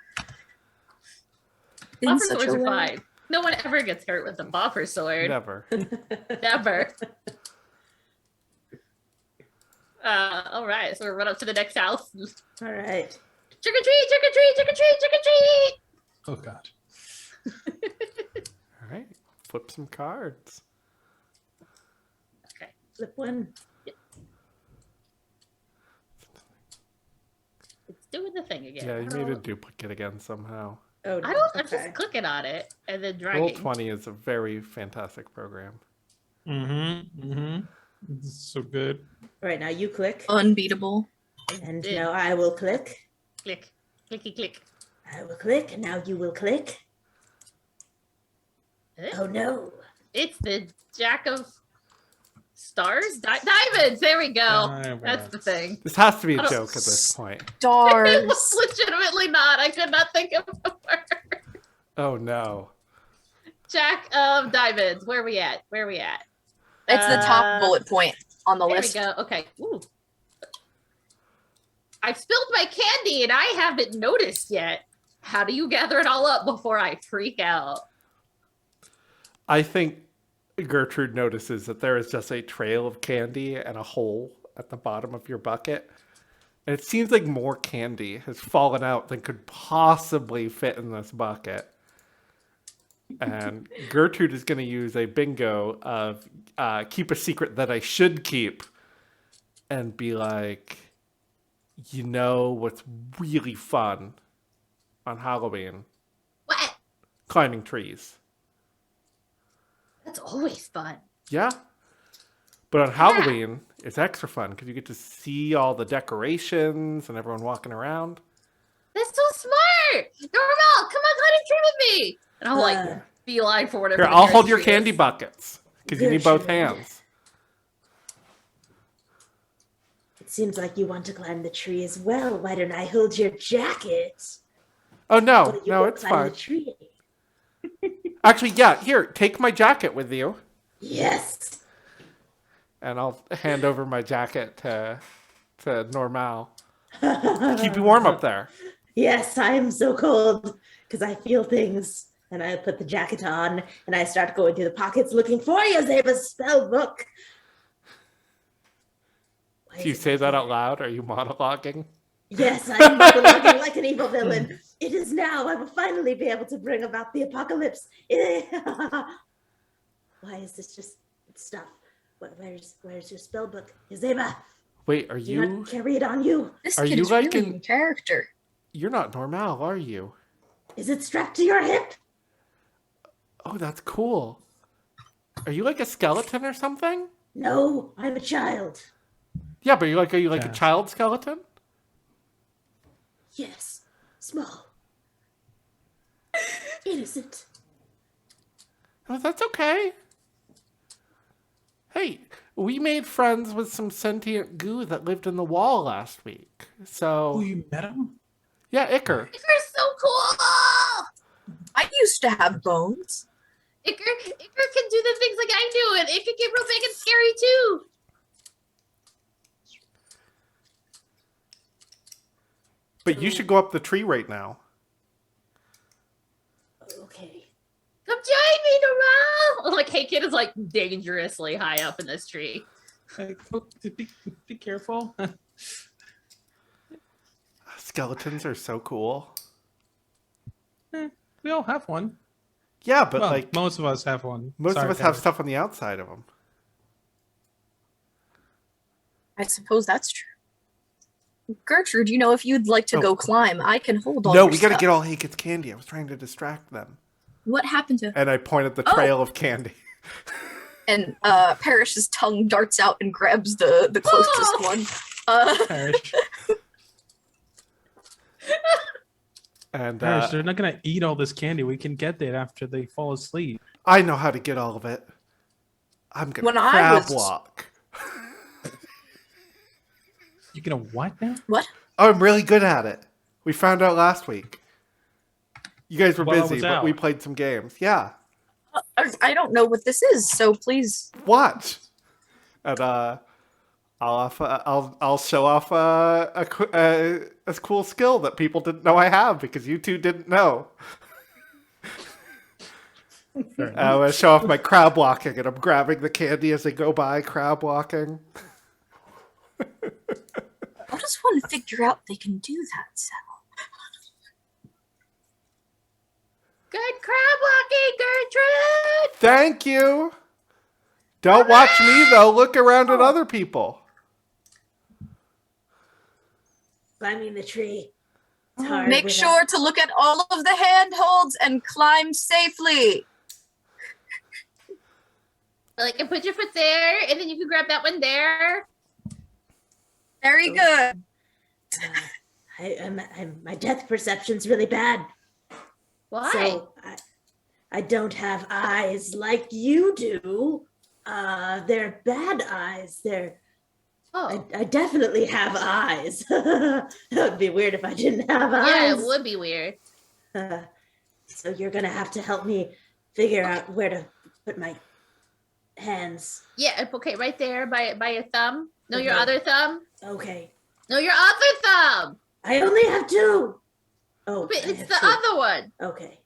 In Boffer such swords a are way. fine. No one ever gets hurt with a boffer sword. Never. Never. All right, so we'll run up to the next house. All right. Trick or treat! Trick or treat! Trick or treat! Trick or treat! Oh God. All right. Flip some cards. Okay. Flip one. It's doing the thing again. Yeah, I you don't made a know. duplicate again somehow. Oh, I don't. I'm okay. just clicking on it and then Roll dragging. 20 is a very fantastic program. Mm-hmm. Mm-hmm. This is so good. All right, now you click, Unbeatable. and Yeah. now I will click. Click, clicky, click. I will click, and now you will click. Eh? Oh no! It's the Jack of Stars? Diamonds! There we go. Diamonds. That's the thing. This has to be I a don't- joke at this point. It Stars. was legitimately not. I could not think of the word. Oh no. Jack of diamonds. Where are we at? It's the top bullet point on the There list. we go. Okay. Ooh. I've spilled my candy and I haven't noticed yet. How do you gather it all up before I freak out? I think Gertrude notices that there is just a trail of candy and a hole at the bottom of your bucket. And it seems like more candy has fallen out than could possibly fit in this bucket. And Gertrude is going to use a bingo of keep a secret that I should keep and be like, you know what's really fun on Halloween? What? Climbing trees. That's always fun. Yeah. But on Halloween, it's extra fun because you get to see all the decorations and everyone walking around. That's so smart. Normal, come on, climb a tree with me. And I'll like beeline for whatever. Here, the I'll nearest hold your tree candy is. buckets because you need both Gertrude. hands. It seems like you want to climb the tree as well. Why don't I hold your jacket? Oh, Why no. don't you No, go it's climb fine. the tree? Actually, yeah, here, take my jacket with you. Yes. And I'll hand over my jacket to Normal. Keep you warm up there. Yes, I am so cold because I feel things. And I put the jacket on and I start going through the pockets looking for Yazeba's spell book. Why Do you is it say not that there? out loud? Are you monologuing? Yes, I am monologuing like an evil villain. It is now. I will finally be able to bring about the apocalypse. Why is this just stuff? Where's your spell book? Yazeba, Wait, are do you you... not carry it on you? This Are kid you is like really in- in character. You're not Normal, are you? Is it strapped to your hip? Oh, that's cool. Are you like a skeleton or something? No, I'm a child. Yeah, but are you like a Yeah. child skeleton? Yes, small, innocent. Oh, that's okay. Hey, we made friends with some sentient goo that lived in the wall last week. Oh, So, you met him? yeah, Iker. Iker's so cool. I used to have bones. Iker can do the things like I do, and it can get real big and scary too. But you should go up the tree right now. Okay. Come join me, Normal. Like, hey, kid is like dangerously high up in this tree. Like, oh, be careful. Skeletons are so cool. We all have one. Yeah, but Well, like most of us have one. most Sorry, of us have Taylor. stuff on the outside of them. I suppose that's true. Gertrude, you know, if you'd like to Oh. go climb, I can hold all No, your we got to stuff. get all Hakett's candy. I was trying to distract them. What happened to... And I pointed the Oh. trail of candy. And Parrish's tongue darts out and grabs the closest one. Parrish. And Parrish, they're not gonna eat all this candy. We can get it after they fall asleep. I know how to get all of it. I'm going When to I crab was- walk. You gonna what now? What? Oh, I'm really good at it. We found out last week. You guys were While I busy, was but we out. played some games. Yeah. I don't know what this is, so please. Watch. And I'll show off a cool skill that people didn't know I have because you two didn't know. Fair enough. I'm gonna show off my crab walking, and I'm grabbing the candy as they go by, crab walking. I just want to figure out they can do that, Sal. Good crab walking, Gertrude. Thank you. Don't watch me though. Look around at other people. Climbing the tree. It's hard Make without- sure to look at all of the handholds and climb safely. Like, and put your foot there, and then you can grab that one there. Very good. My depth perception's really bad. Why? So I don't have eyes like you do. They're bad eyes. Oh, I definitely have eyes. That would be weird if I didn't have yeah, eyes. it would be weird. So you're gonna have to help me figure out where to put my hands. Yeah, okay, right there by your thumb. No, your Okay. other thumb. Okay. No, your other thumb. I only have two. Oh, But I it's have the two. other one. Okay.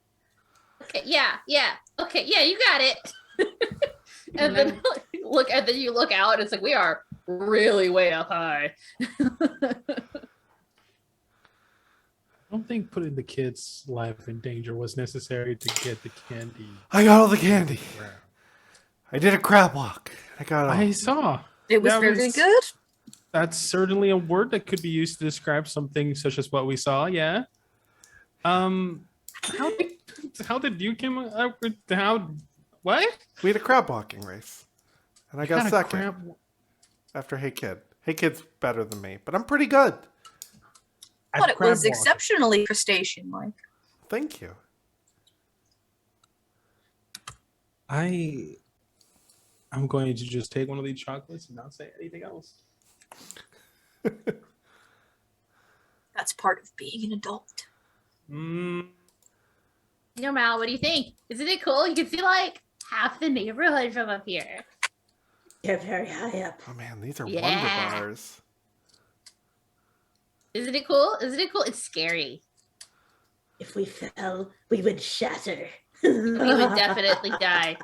Okay, yeah. Okay, yeah, you got it. And then you look out, and it's like we are really way up high. I don't think putting the kid's life in danger was necessary to get the candy. I got all the candy. I did a crab walk. I got all. I saw. It was That very was- good. That's certainly a word that could be used to describe something such as what we saw. Yeah. How did you come up with what? We had a crab walking race. And I got Had a second crab- after Hey Kid. Hey Kid's better than me, but I'm pretty good. at But it crab was walking. exceptionally crustacean-like. Thank you. I'm going to just take one of these chocolates and not say anything else. That's part of being an adult. Mm, You know, Mal, what do you think? Isn't it cool? You can see like half the neighborhood from up here. You're very high up. Oh man, these are Yeah. Wonder Bars. Isn't it cool? Isn't it cool? It's scary. If we fell, we would shatter. We would definitely die.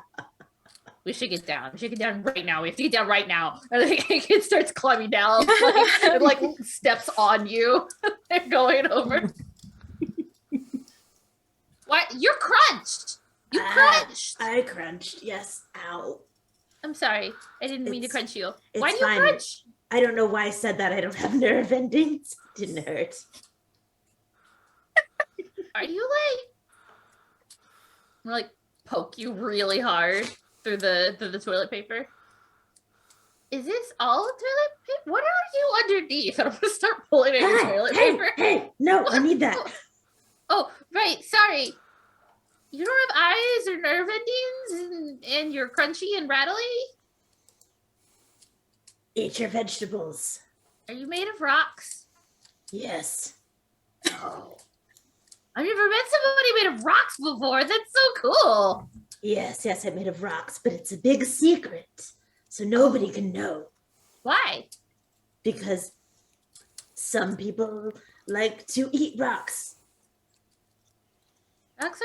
We should get down. We should get down right now. We have to get down right now. And the kid starts climbing down, and like steps on you and going over. What? You're crunched. You crunched. I crunched. Yes. Ow. I'm sorry. I didn't mean to It's- crunch you. it's Why do you fine. crunch? I don't know why I said that. I don't have nerve endings. Didn't hurt. Are you like poke you really hard through the toilet paper? Is this all toilet paper? What are you underneath? I'm gonna start pulling at your toilet paper. Hey, no, I need that. Oh, right. Sorry. You don't have eyes or nerve endings, and you're crunchy and rattly. Eat your vegetables. Are you made of rocks? Yes. Oh. I've never met somebody made of rocks before. That's so cool. Yes, I'm made of rocks, but it's a big secret. So nobody can know. Why? Because some people like to eat rocks. Rocks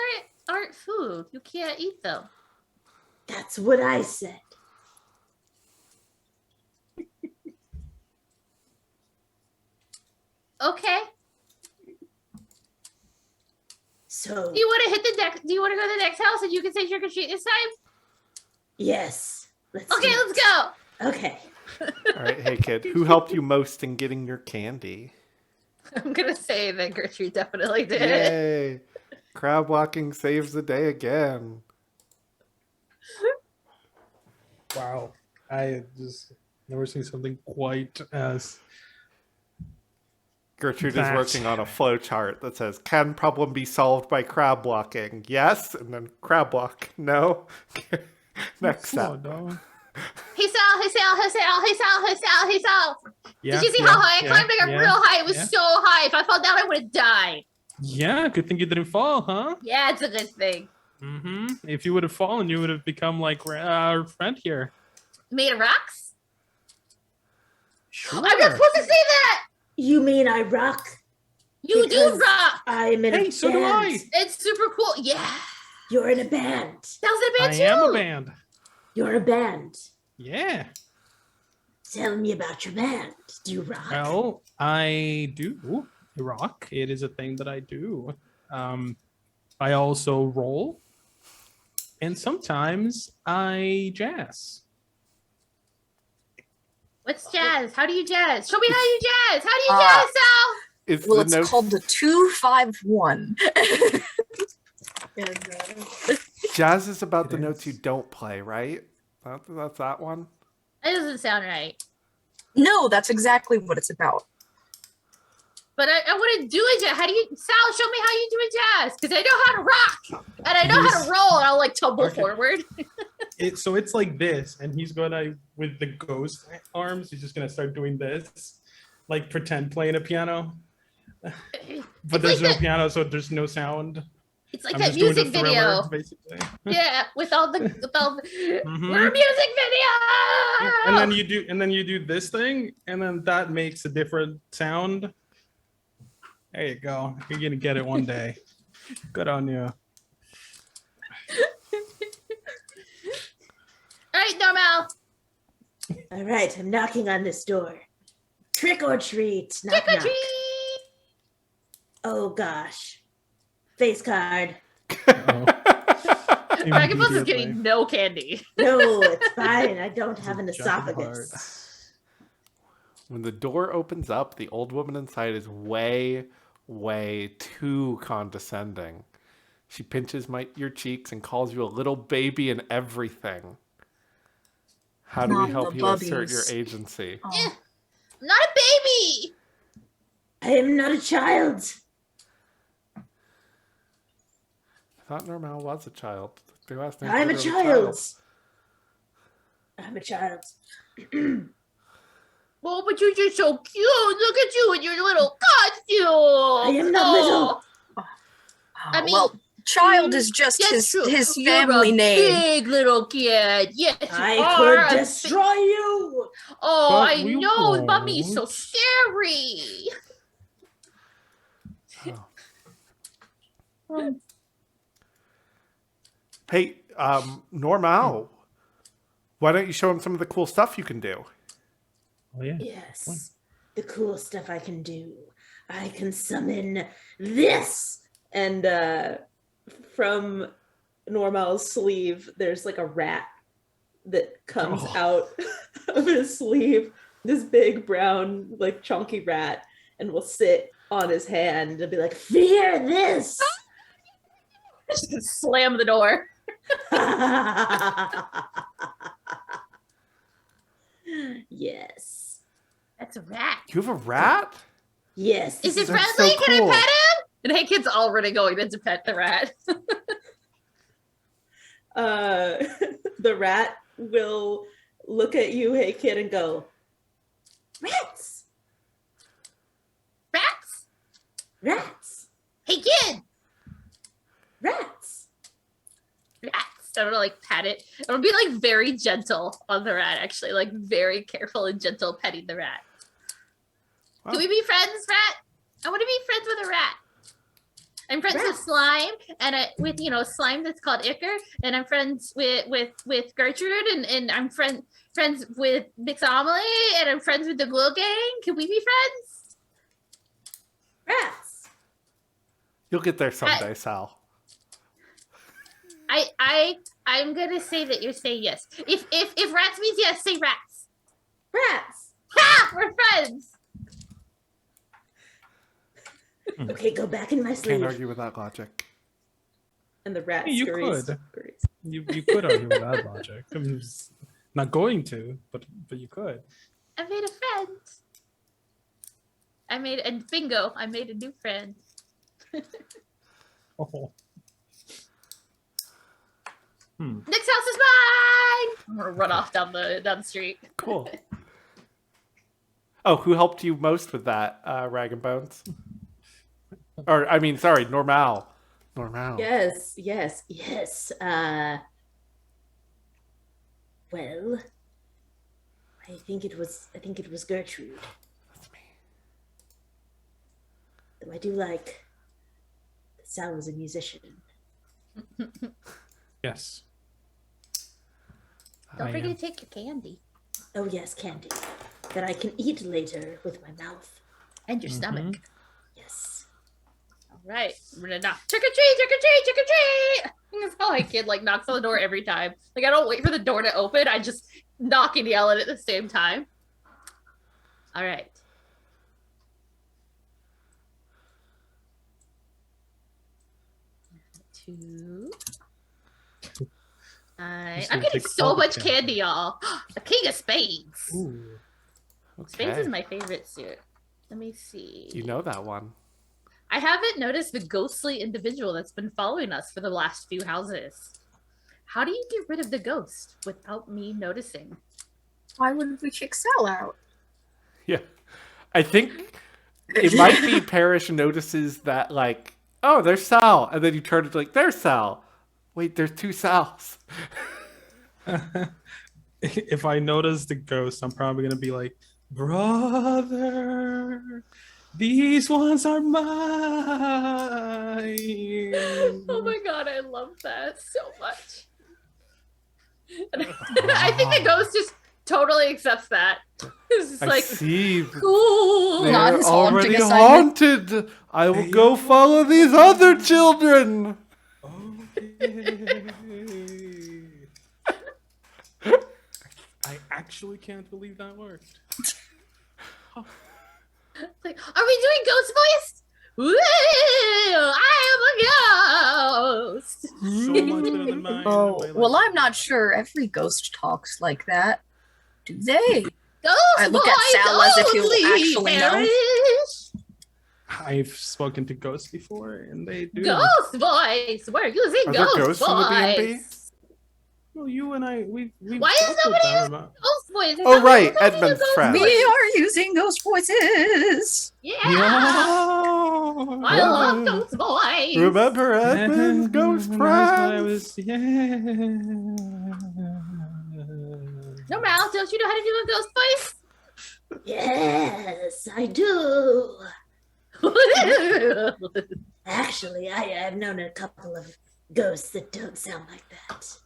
aren't food. You can't eat them. That's what I said. Okay. So Do you want to hit the deck? Do you want to go to the next house and you can say trick or treat this time? yes. Let's Okay, do let's go. it. Okay. All right, Hey Kid, who helped you most in getting your candy? I'm gonna say that Gertrude definitely did. Yay! Crab walking saves the day again. wow. I just never seen something quite as Gertrude That- is working on a flow chart that says, "Can problem be solved by crab walking?" Yes, and then crab walk. No. Next Slow, step. dog. Hey Sal, hey Sal, hey Sal, hey Sal, hey Sal, hey Sal. Yeah, Did you see yeah, how high I yeah, climbed? I got yeah, real high. It was yeah. so high. If I fell down, I would have died. Yeah, good thing you didn't fall, huh? Yeah, it's a good thing. Mm-hmm. If you would have fallen, you would have become like our friend here. Made of rocks? Sure. I'm not supposed to say that. You mean I rock? You do Because rock. I'm in Hey, a so do band. I. It's super cool. Yeah. You're in a band. That was a I band too. am a band. You're a band. Yeah. Tell me about your band. Do you rock? Well, I do rock. It is a thing that I do. I also roll, and sometimes I jazz. What's jazz? How do you jazz? Show me how you jazz. How do you Uh, jazz, Sal? Is Well, the it's notes called the 2-5-1. And, jazz is about the It notes you is. don't play, right? That's that one. That doesn't sound right. no, that's exactly what it's about. But I want to do a jazz. How do you, Sal? Show me how you do a jazz, because I know how to rock and I know how to roll, and I'll like tumble Okay. forward. So it's like this, and he's gonna, with the ghost arms, he's just gonna start doing this, like pretend playing a piano. But It's there's like no that- piano, so there's no sound. It's like I'm that just doing the music thriller, video. basically. Yeah, with all the Mhm. we're a music video. And then you do this thing, and then that makes a different sound. There you go. You're gonna get it one day. Good on you. All right, Normal. All right, I'm knocking on this door. Trick or treat. Knock, Trick or knock. treat. Oh gosh. Face card. Dragon Balls is Immediately. getting no candy. No, it's fine. I don't have an It's a giant esophagus. When the door opens up, the old woman inside is way, way too condescending. She pinches your cheeks and calls you a little baby and everything. How do we Not help the you assert your bubbies. agency? Oh. Eh, I'm not a baby. I am not a child. I thought Normal was a child. The last name I'm a was child. I'm a child. Oh, but you're just so cute. Look at you in your little costume. I am not little. I mean, well, child is just yes, true. his You're family a name. big little kid. Yes, you I are could a destroy you. Oh, But I we know. Mummy's so won't. scary. Oh. Hey, Normal, why don't you show him some of the cool stuff you can do? Oh yeah. Yes. The cool stuff I can do. I can summon this. And from Normal's sleeve, there's like a rat that comes Oh. out of his sleeve. This big brown, like chunky rat, and will sit on his hand and be like, "Fear this." Just slam the door. Yes. That's a rat. You have a rat? Yes. Is it this That's friendly? so Can cool. I pet him? And hey, kid's already going in to pet the rat. The rat will look at you, hey kid, and go, "Rats, Rats? rats, Hey, kid! rats." Rats. I'm gonna like pat it. I'm gonna be like very gentle on the rat, actually, like very careful and gentle petting the rat. Wow. Can we be friends, rat? I want to be friends with a rat. I'm friends with Rats. slime and with slime that's called Icker, and I'm friends with Gertrude, and I'm friends with Mixamelie, and I'm friends with the Glow Gang. Can we be friends? Rats. You'll get there someday, Sal. I'm gonna say that you're saying yes. If rats means yes, say rats. Rats. Ha! We're friends. Okay, go back in my Can't sleeve. argue with that logic. And the rat You scurries. could. scurries. You could argue with that logic. I'm just not going to, but you could. I made a friend. And bingo, I made a new friend. Oh. Next house is mine. I'm gonna run off down the street. Cool. Oh, who helped you most with that, Rag and Bones? Or, I mean, sorry, Normal. Normal. Yes, yes, yes. Well, I think it was Gertrude. That's me. Though I do like that Sal was a musician. Yes. Don't I forget am. to take your candy Oh yes, candy that I can eat later with my mouth. and your stomach. Yes. All right, we're gonna knock. Trick or treat! Trick or treat! Trick or treat! That's how my kid like knocks on the door every time. Like I don't wait for the door to open. I just knock and yell at the same time. All right. Two. Just I'm gonna getting take so all the much candy. candy, y'all. The King of Spades. Ooh. Spades Okay. is my favorite suit. Let me see. You know that one. I haven't noticed the ghostly individual that's been following us for the last few houses. How do you get rid of the ghost without me noticing? Why would we kick Sal out? Yeah. I think it might be Parrish notices that, like, oh, there's Sal. And then you turn to, like, there's Sal. Wait, there's two Sals. If I notice the ghost, I'm probably gonna be like, brother, these ones are mine. Oh my god, I love that so much. And I think the ghost just totally accepts that. It's just I like, see. cool. They're Not his haunting already assignment. haunted. I will go follow these other children. Okay. I actually can't believe that worked. Like, are we doing ghost voice? Woo! I am a ghost. So much better than mine. Oh, By, like, well, I'm not sure every ghost talks like that. Do they? Ghost I look at voice Sal as if he'll only, actually know. Parrish. I've spoken to ghosts before, and they do. Ghost voice. We're using Are there ghost ghosts in the D&D? voice. Well, you and I, we've Why is talked with nobody them using about- ghost voice? Is Oh, that right, what we're talking Edmund's about? friend. We are using ghost voices. Yeah. Yeah. I love ghost voice. Remember Edmund's ghost That's what I friend? was, yeah. No, Mal, don't you know how to do a ghost voice? Yes, I do. Actually, I've known a couple of ghosts that don't sound like that.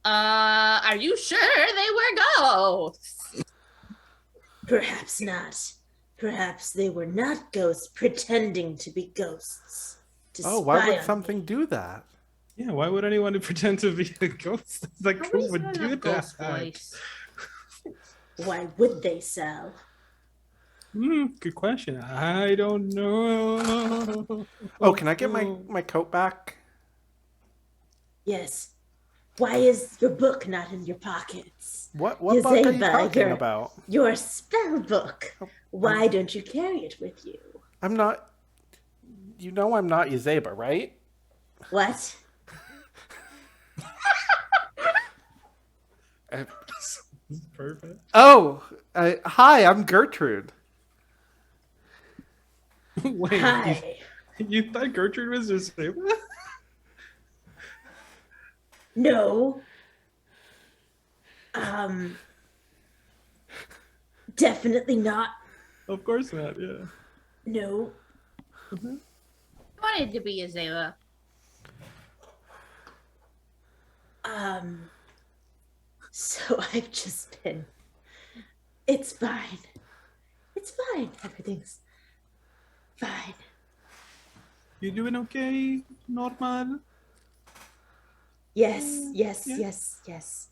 Are you sure they were ghosts? Perhaps not. Perhaps they were not ghosts pretending to be ghosts. To Oh, why spy would on something me. do that? Yeah, why would anyone pretend to be a ghost? Like, who Nobody's would gonna do have ghost that? voice. Why would they, Sal? Good question. I don't know. Oh, can I get my coat back? Yes. Why is your book not in your pockets? What book are you Yazeba, talking your- about? Your spell book. Why don't you carry it with you? I'm not... You know I'm not Yazeba, right? What? Perfect. Oh, hi, I'm Gertrude. Wait, Hi. you thought Gertrude was just No. Definitely not. Of course not, yeah. No. I wanted to be a Zayla. So I've just been. It's fine. It's fine. Everything's fine. You doing okay? Normal? Yes, Yeah. yes.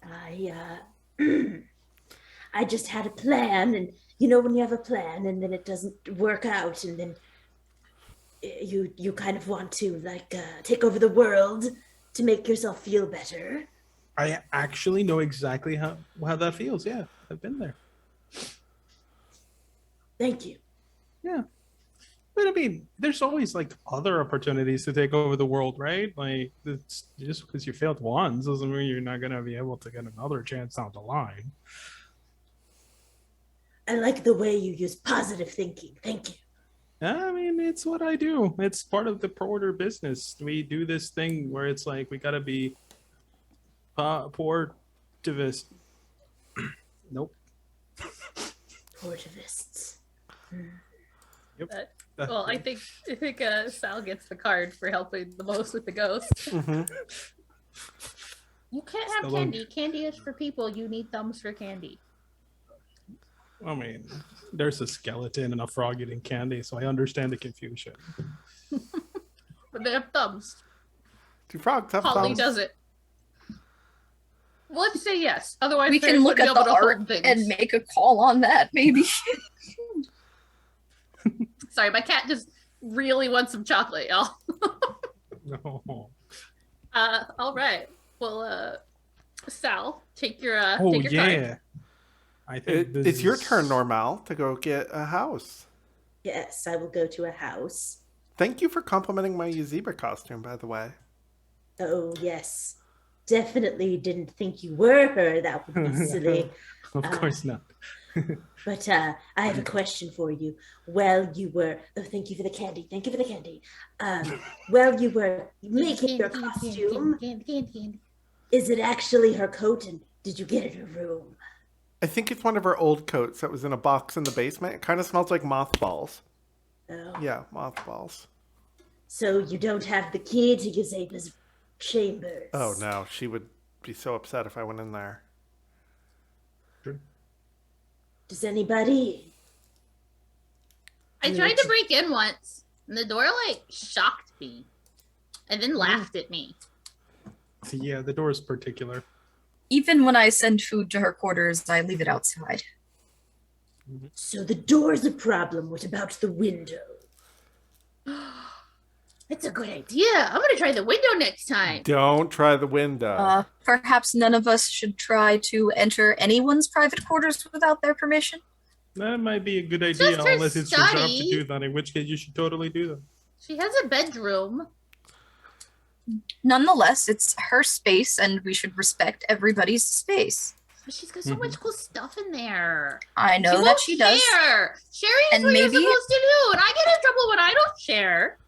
I just had a plan, and you know when you have a plan and then it doesn't work out, and then you kind of want to like take over the world to make yourself feel better. I actually know exactly how that feels. Yeah, I've been there. Thank you. Yeah. But I mean, there's always like other opportunities to take over the world, right? Like, it's just because you failed once doesn't mean you're not gonna be able to get another chance down the line. I like the way you use positive thinking. Thank you. I mean, it's what I do. It's part of the pro-order business. We do this thing where it's like we gotta be portivist. Nope. Portivists. Well, I think Sal gets the card for helping the most with the ghost. Mm-hmm. You can't have Still don't- candy. Candy is for people. You need thumbs for candy. I mean, there's a skeleton and a frog eating candy, so I understand the confusion. But they have thumbs. Do frogs have Holly thumbs? does it. Well, let's say yes. Otherwise, We Ferris can look wouldn't at be the able to art hold things. and make a call on that, maybe. Sorry, my cat just really wants some chocolate, y'all. No. All right. Well, Sal, take your Oh take your card. yeah. I think this It's your is- turn, Normal, to go get a house. Yes, I will go to a house. Thank you for complimenting my Yazeba costume, by the way. Oh, yes. definitely didn't think you were her. That would be silly. Of course not. But I have a question for you. While you were, oh, thank you for the candy. Thank you for the candy. While you were making your costume, is it actually her coat? And did you get it in her room? I think it's one of her old coats that was in a box in the basement. It kind of smells like mothballs. Oh. Yeah, mothballs. So you don't have the key to Yazeba's chambers? Oh no, she would be so upset if I went in there. Does anybody? I tried to break in once, and the door like shocked me, and then laughed at me. So, yeah, the door is particular. Even when I send food to her quarters, I leave it outside. So the door's a problem. What about the window? It's a good idea. I'm gonna try the window next time. Don't try the window. Perhaps none of us should try to enter anyone's private quarters without their permission. That might be a good Just idea, her unless it's your job to study. do that, in which case you should totally do that. She has a bedroom. Nonetheless, it's her space, and we should respect everybody's space. But she's got so much cool stuff in there. I know that won't she does. share. Sharing is And what maybe- you're supposed to do, and I get in trouble when I don't share.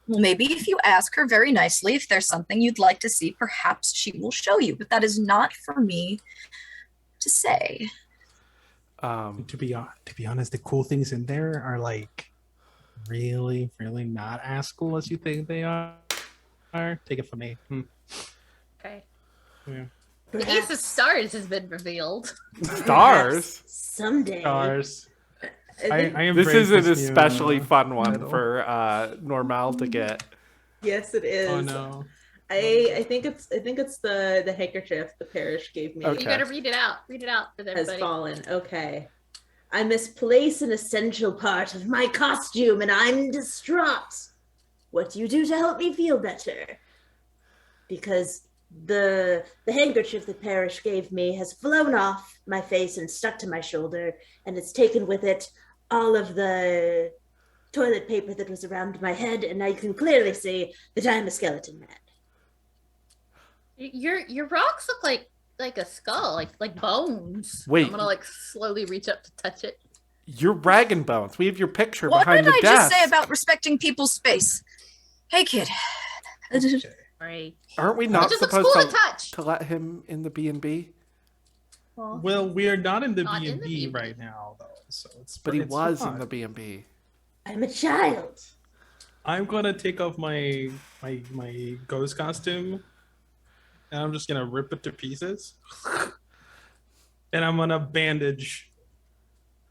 Well, maybe if you ask her very nicely if there's something you'd like to see, perhaps she will show you. But that is not for me to say. To be honest, the cool things in there are like really not as cool as you think they are. Take it from me. Okay. Yeah. The Ace of Perhaps Stars has been revealed. Stars? someday. Stars. I think- I This embrace is an this new, especially fun one title. for Normal to get. yes, it is. Oh no. I think it's the handkerchief the parish gave me Okay. You gotta read it out. Read it out for has everybody. fallen. Okay. I misplace an essential part of my costume and I'm distraught. What do you do to help me feel better? Because the handkerchief the parish gave me has flown off my face and stuck to my shoulder, and it's taken with it all of the toilet paper that was around my head, and now you can clearly see that I'm a skeleton man. Your rocks look like a skull, like bones. Wait. I'm gonna like slowly reach up to touch it. You're Rag and Bones. We have your picture What behind did the I desk. just say about respecting people's space? Hey, kid. Right. Aren't we It not just looks supposed cool to, to touch. to let him in the B&B? Well, we are not in the Not in the B&B B&B. right now, though. So it's. But he it's was fine. in the B&B. I'm a child. I'm gonna take off my ghost costume, and I'm just gonna rip it to pieces, and I'm gonna bandage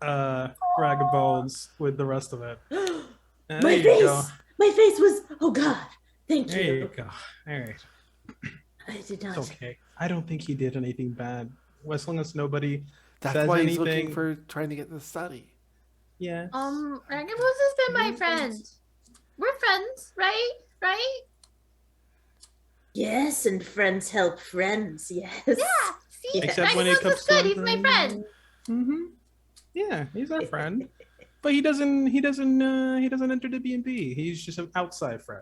Rag and Bones with the rest of it. And My there you go. face! My face was, oh God, thank There you you. go. All right, I did not. it's okay. I don't think he did anything bad, as long as nobody That's says why he's looking anything. for trying to get in the study. Yeah. Ragamos has been my friend. We're friends, right? Right? Yes, and friends help friends, yes. Yeah. See, Yeah. Except when it Ragamos comes is good. to He's my friend. Mm-hmm. Yeah, he's our friend, but he doesn't enter the B&B. He's just an outside friend.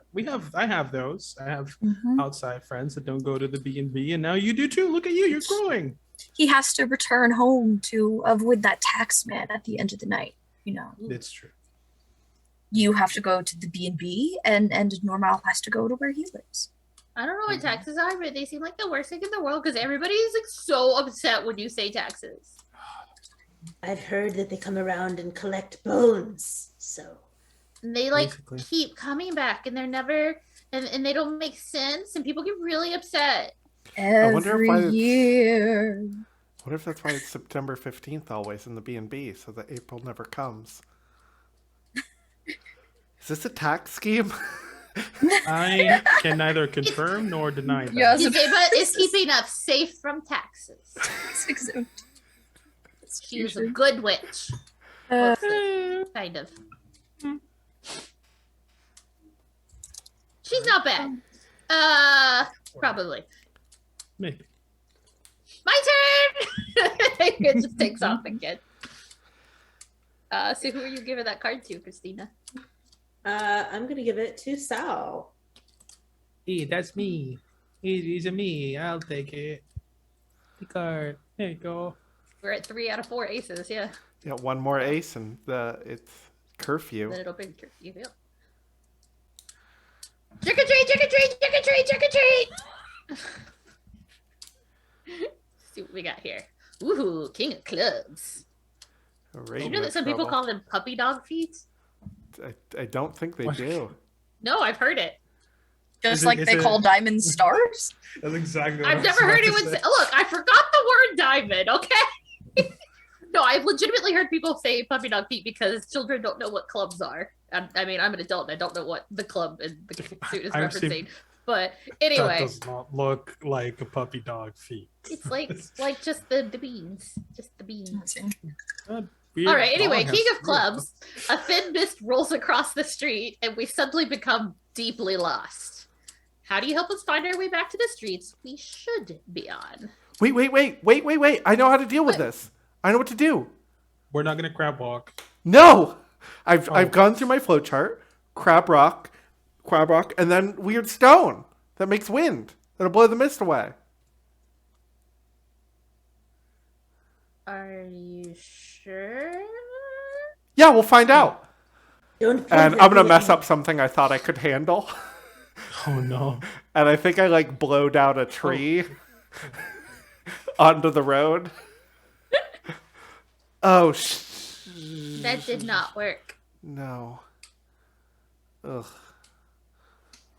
I have those. I have outside friends that don't go to the B&B, and now you do too. Look at you, you're growing. He has to return home to avoid that tax man at the end of the night. You know, It's true. you have to go to the B&B, and Normal has to go to where he lives. I don't know what taxes are, but they seem like the worst thing in the world because everybody is like so upset when you say taxes. I've heard that they come around and collect bones, so. And they like Basically. keep coming back and they're never and they don't make sense and people get really upset. wonder if Every year. What if that's why it's September 15th always in the B&B, so that April never comes? Is this a tax scheme? I can neither confirm nor deny that. Yes. Yazeba is keeping us safe from taxes. It's exempt. She was a good witch. Uh, Mostly, kind of. She's not bad. Probably. Maybe. My turn! It just takes off again. So who are you giving that card to, Christina? I'm gonna give it to Sal. Hey, that's me. Easy to me. I'll take it. The card. There you go. We're at 3 out of 4 aces, yeah. Yeah, one more ace and it's curfew. Then it'll be you feel. Trick or treat, trick or treat, trick or treat, trick or treat. See what we got here. Ooh, king of clubs. Alright, You know that some people call them puppy dog feet? I don't think they What? do. No, I've heard it. Just Is like it- they is call it- diamonds stars. That's exactly what I've never heard anyone say. Look, I forgot the word diamond. Okay. No, I've legitimately heard people say puppy dog feet because children don't know what clubs are. I mean, I'm an adult and I don't know what the club and the suit is I've seen- referencing. But That anyway, does not look like a puppy dog feet. it's like just the beans, just the beans. Let's see. Weird All right. Anyway, dog king has of clubs. A thin mist rolls across the street, and we suddenly become deeply lost. How do you help us find our way back to the streets we should be on? Wait. I know how to deal with What? this. I know what to do. We're not gonna crab walk. No! I've Oh. gone through my flowchart. Crab rock, and then weird stone that makes wind. That'll blow the mist away. Are you sure? Yeah, we'll find out. Don't point And at I'm gonna me. mess up something I thought I could handle. Oh no. And I think I like blow down a tree onto the road. Oh, That did not work. no. Ugh.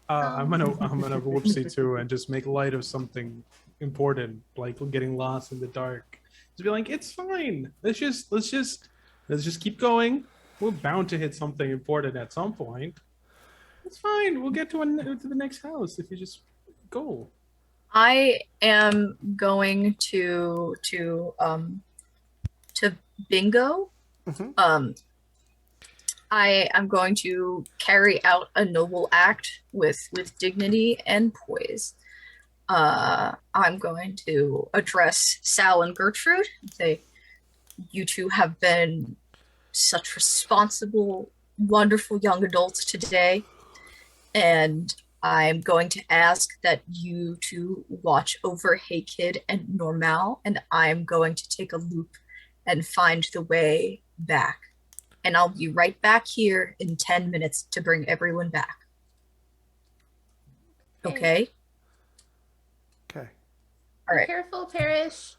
I'm gonna whoopsie too and just make light of something important, like getting lost in the dark. Just be like, it's fine. Let's just keep going. We're bound to hit something important at some point. It's fine. We'll get to the next house if you just go. I am going to bingo. Mhm. I am going to carry out a noble act with dignity and poise. I'm going to address Sal and Gertrude and say, you two have been such responsible, wonderful young adults today, and I'm going to ask that you two watch over Hey Kid and Normal, and I'm going to take a loop and find the way back. And I'll be right back here in 10 minutes to bring everyone back. Okay? Okay. All right. Careful, Parrish.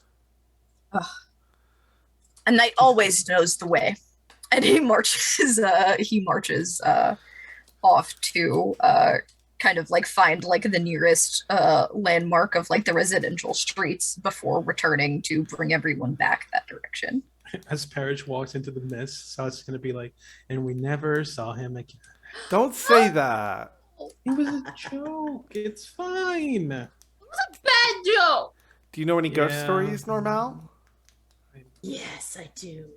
A knight always knows the way. And he marches off to kind of like find like the nearest landmark of like the residential streets before returning to bring everyone back that direction. As Parrish walks into the mist, so it's gonna be like, and we never saw him again. Don't say that. It was a joke. It's fine. It was a bad joke. Do you know any ghost Yeah. stories, Normal? Yes, I do.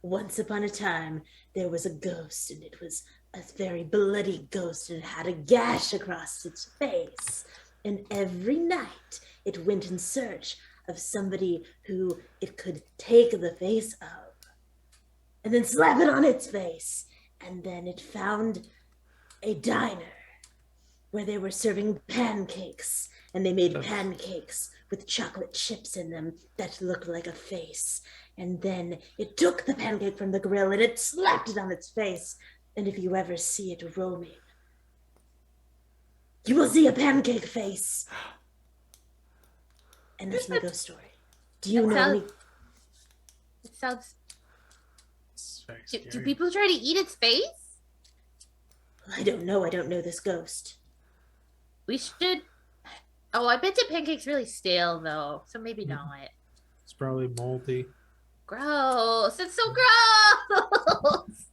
Once upon a time, there was a ghost, and it was a very bloody ghost, and it had a gash across its face. And every night, it went in search of somebody who it could take the face of, and then slap it on its face. And then it found a diner where they were serving pancakes, and they made pancakes with chocolate chips in them that looked like a face. And then it took the pancake from the grill and it slapped it on its face. And if you ever see it roaming, you will see a pancake face. And that's my ghost story. Do you That know sounds- any? It sounds. It's very Do scary. people try to eat its face? I don't know. I don't know this ghost. We should. Oh, I bet the pancake's really stale though, so maybe not. It's probably moldy. Gross! It's so gross.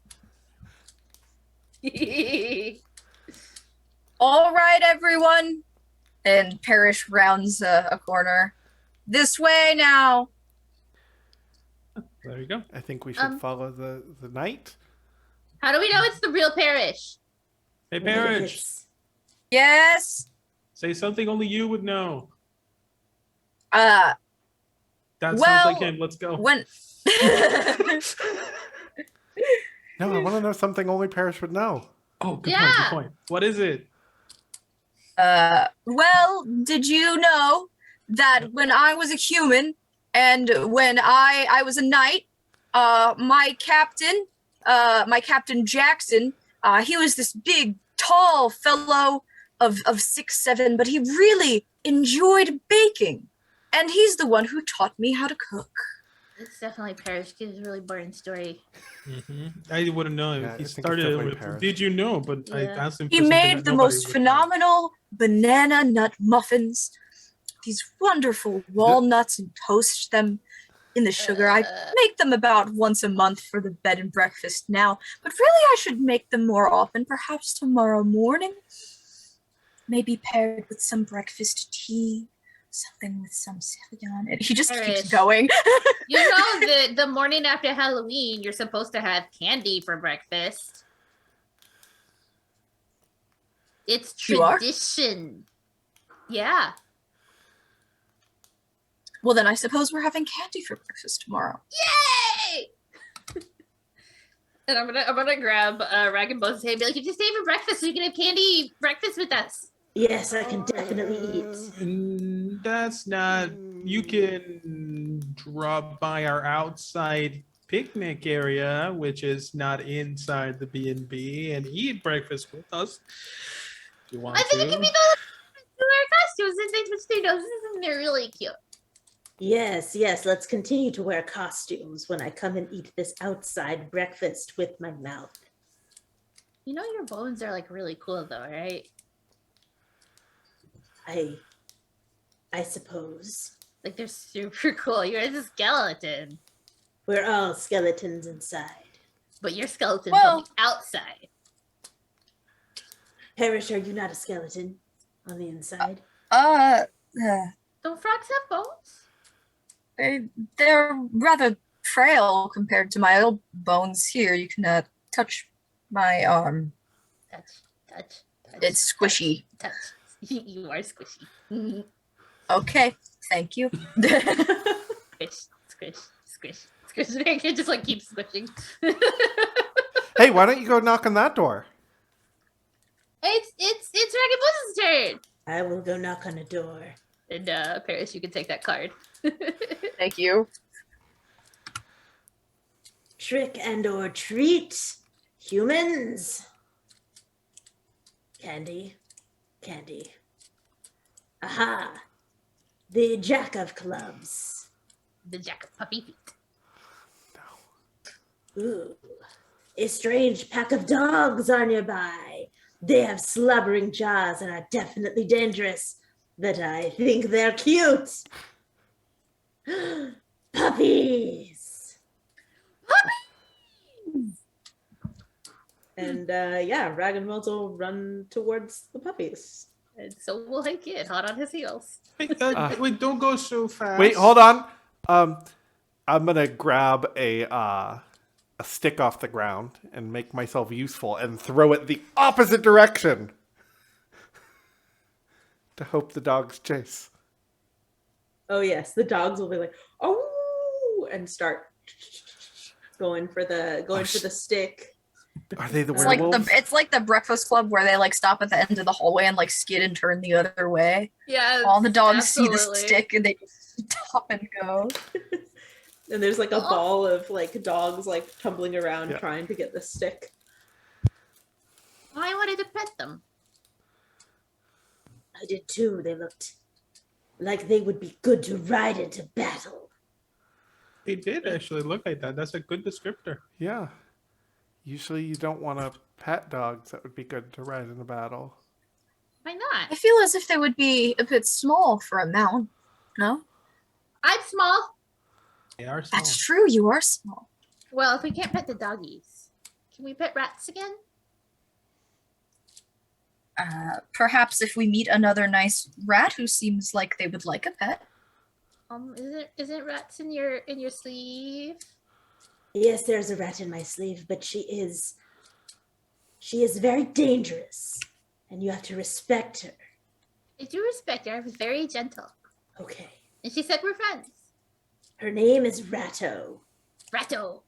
All right, everyone. And Parrish rounds a corner. This way now. There you go. I think we should follow the knight. How do we know it's the real Parrish? Hey, Maybe Parrish, it's- Yes. say something only you would know. Uh, That Well, sounds like him. Let's go. when. No, I want to know something only Parrish would know. Oh, good point. Yeah. Good point. What is it? Well, did you know that when I was a human and when I was a knight, my captain Jackson, he was this big, tall fellow of 6'7", but he really enjoyed baking. And he's the one who taught me how to cook. It's definitely Parrish. It's a really boring story. I wouldn't know Yeah, if he I think it's started definitely with, Paris. did you know? But I Yeah. asked him He for something made that the nobody most would know. phenomenal banana nut muffins. These wonderful walnuts and toast them in the sugar. I make them about once a month for the bed and breakfast now, but really I should make them more often, perhaps tomorrow morning. Maybe paired with some breakfast tea, something with some cereal. And he just keeps Parrish. going. You know that the morning after Halloween, you're supposed to have candy for breakfast. It's You are? tradition. Yeah. Well, then I suppose we're having candy for breakfast tomorrow. Yay! And I'm gonna grab Rag and Bones and be like, if you stay for breakfast, so you can have candy breakfast with us. Yes, I can definitely eat. That's not. You can drop by our outside picnic area, which is not inside the B&B, and eat breakfast with us. If you want I think it to. could be the wear costumes and things with their noses, and they're really cute. Yes, yes, let's continue to wear costumes when I come and eat this outside breakfast with my mouth. You know your bones are like really cool though, right? I suppose. Like they're super cool. You're a skeleton, We're all skeletons inside. but you're skeletons Well- on the outside. Parrish, are you not a skeleton on the inside? Don't frogs have bones? They're rather frail compared to my old bones. Here, you can touch my arm. Touch, touch, touch. It's squishy. Touch. You are squishy. Okay, thank you. Squish, squish, squish, squish. I can just like keep squishing. Hey, why don't you go knock on that door? It's Rag and Bones' turn. I will go knock on a door. And Paris, you can take that card. Thank you. Trick and or treat, humans. Candy, candy. Aha! The Jack of Clubs. The Jack of Puppy Feet. Ooh, a strange pack of dogs are nearby. They have slobbering jaws and are definitely dangerous, but I think they're cute. Puppies! And yeah, Rag and Bones will run towards the puppies. And so will Hey Kid, hot on his heels. Wait, wait, don't go so fast. Wait, hold on. I'm gonna grab a stick off the ground and make myself useful and throw it the opposite direction to hope the dogs chase. Oh yes, the dogs will be like, oh, and start going for the stick. Are they the It's like werewolves? it's like the Breakfast Club where they like stop at the end of the hallway and like skid and turn the other way. Yeah. All the dogs see the absolutely. stick and they just stop and go. And there's like a ball of like dogs like tumbling around Yeah. trying to get the stick. I wanted to pet them. I did too. They looked like they would be good to ride into battle. They did actually look like that. That's a good descriptor. Yeah. Usually you don't want to pet dogs that would be good to ride in a battle. Why I not? feel as if they would be a bit small for a mount. No? I'm small. They are small. That's true, you are small. Well, if we can't pet the doggies, can we pet rats again? Perhaps if we meet another nice rat who seems like they would like a pet. Isn't rats in your sleeve? Yes, there's a rat in my sleeve, but she is very dangerous, and you have to respect her. I do respect her. I was very gentle. Okay. And she said we're friends. Her name is Ratto, Ratto.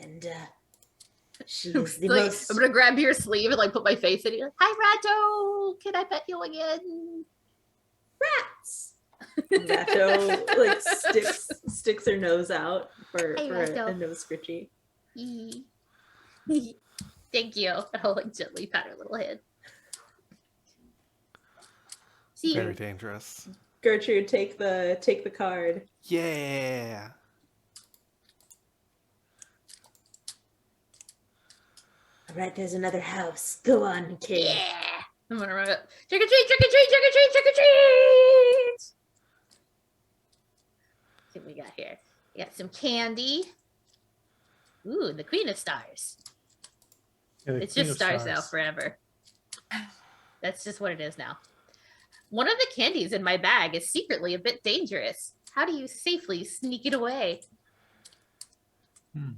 and She is the Like, most. I'm gonna grab your sleeve and like put my face in it. Like, hi, Rato. Can I pet you again? Rats. Rato like sticks her nose out for Hey, a Rato. nose scritchy. Thank you. And I'll like gently pat her little head. See Very you. dangerous. Gertrude, take the card. Yeah. All right, there's another house. Go on, kid. Yeah. I'm gonna run up. Trick or treat, trick or treat, trick or treat, trick or treat. See what we got here. We got some candy. Ooh, the Queen of Stars. Yeah, the It's Queen just of stars now forever. That's just what it is now. One of the candies in my bag is secretly a bit dangerous. How do you safely sneak it away? I'm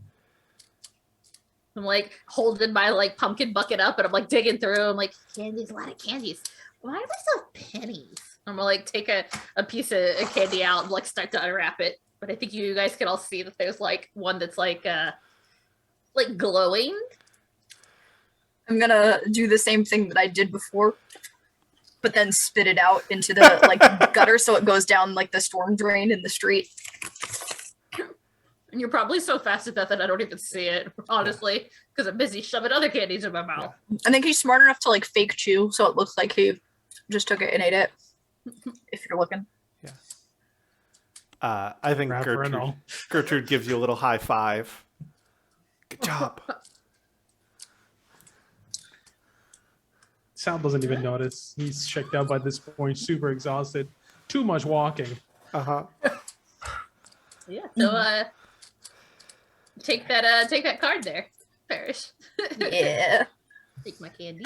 like holding my like pumpkin bucket up and I'm like digging through. I'm like, candies, a lot of candies. Why do I still have pennies? I'm gonna like take a piece of candy out and like start to unwrap it. But I think you guys can all see that there's like one that's like glowing. I'm gonna do the same thing that I did before, but then spit it out into the like gutter so it goes down like the storm drain in the street. And you're probably so fast at that I don't even see it, honestly, because I'm busy shoving other candies in my mouth. I think he's smart enough to like fake chew, so it looks like he just took it and ate it. If you're looking. I think Wrapper and all. Gertrude gives you a little high five. Good job. Sal doesn't even notice. He's checked out by this point, super exhausted. Too much walking. Uh-huh. Yeah. So take that card there, Parrish. Yeah. Take my candy.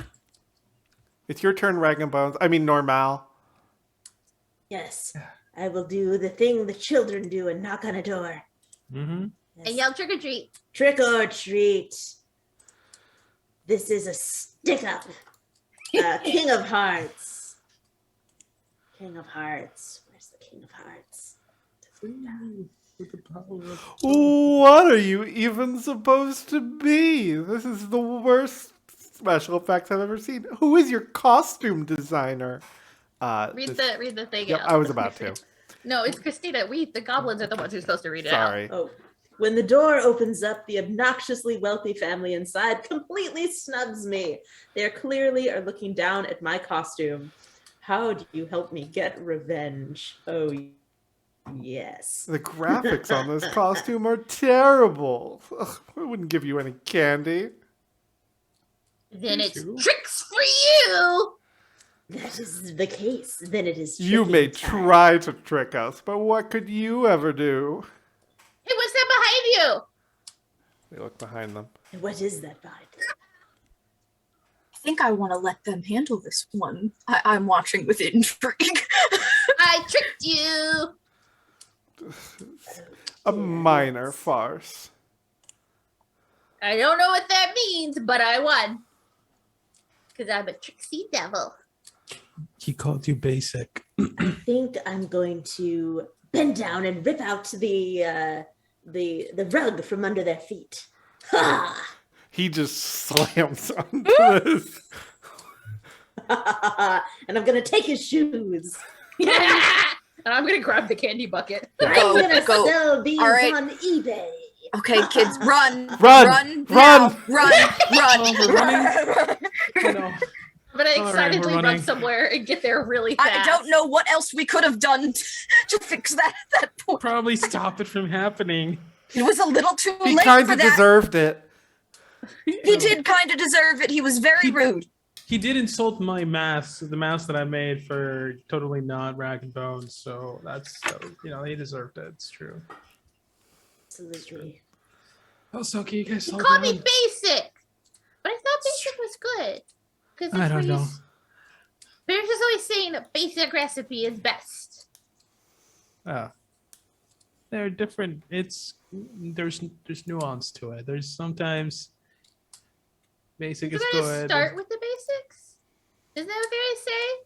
It's your turn, Rag and Bones. I mean, Normal. Yes, I will do the thing the children do and knock on a door. Mm-hmm. Yes. And yell trick or treat. Trick or treat. This is a stick up. King of Hearts. King of Hearts. Where's the King of Hearts? What are you even supposed to be? This is the worst special effects I've ever seen. Who is your costume designer? Read the thing Yep, out. I was about to. No, it's Christina. The goblins are the ones who's supposed to read it Sorry. Oh, when the door opens up, the obnoxiously wealthy family inside completely snubs me. They clearly are looking down at my costume. How do you help me get revenge? Oh, yes. The graphics on this costume are terrible. Ugh, I wouldn't give you any candy. out. Then it's True. tricks for you. That is the case. Then it is. You tricky may time. try to trick us, but what could you ever do? Hey, what's that behind you? They look behind them. What is that behind it? I think I want to let them handle this one. I'm watching with intrigue. I tricked you. A minor farce. I don't know what that means, but I won. Because I'm a tricksy devil. He called you basic. I think I'm going to bend down and rip out the rug from under their feet. Ha! He just slams onto this. And I'm gonna take his shoes. And I'm going to grab the candy bucket. I'm Go, gonna go. sell these All right. on eBay. Okay, kids, run, Run, run, run. now, run, run. Oh, we're running? Oh, no. I'm going to All right, excitedly we're run running. somewhere and get there really fast. I don't know what else we could have done to fix that at that point. Probably stop it from happening. It was a little too He late kind for of that. deserved it. He did kind of deserve it. He was very rude. He did insult my mask, the mask that I made for totally not Rag and Bones. So that's, he deserved it. It's true. Absolutely. Oh, so can you guys He slow called me down? basic. But I thought basic was good. Because I don't know. There's just always saying that basic recipe is best. Oh. They're different. There's nuance to it. There's sometimes basic You is guys good. start with the basics? Isn't that what they always say?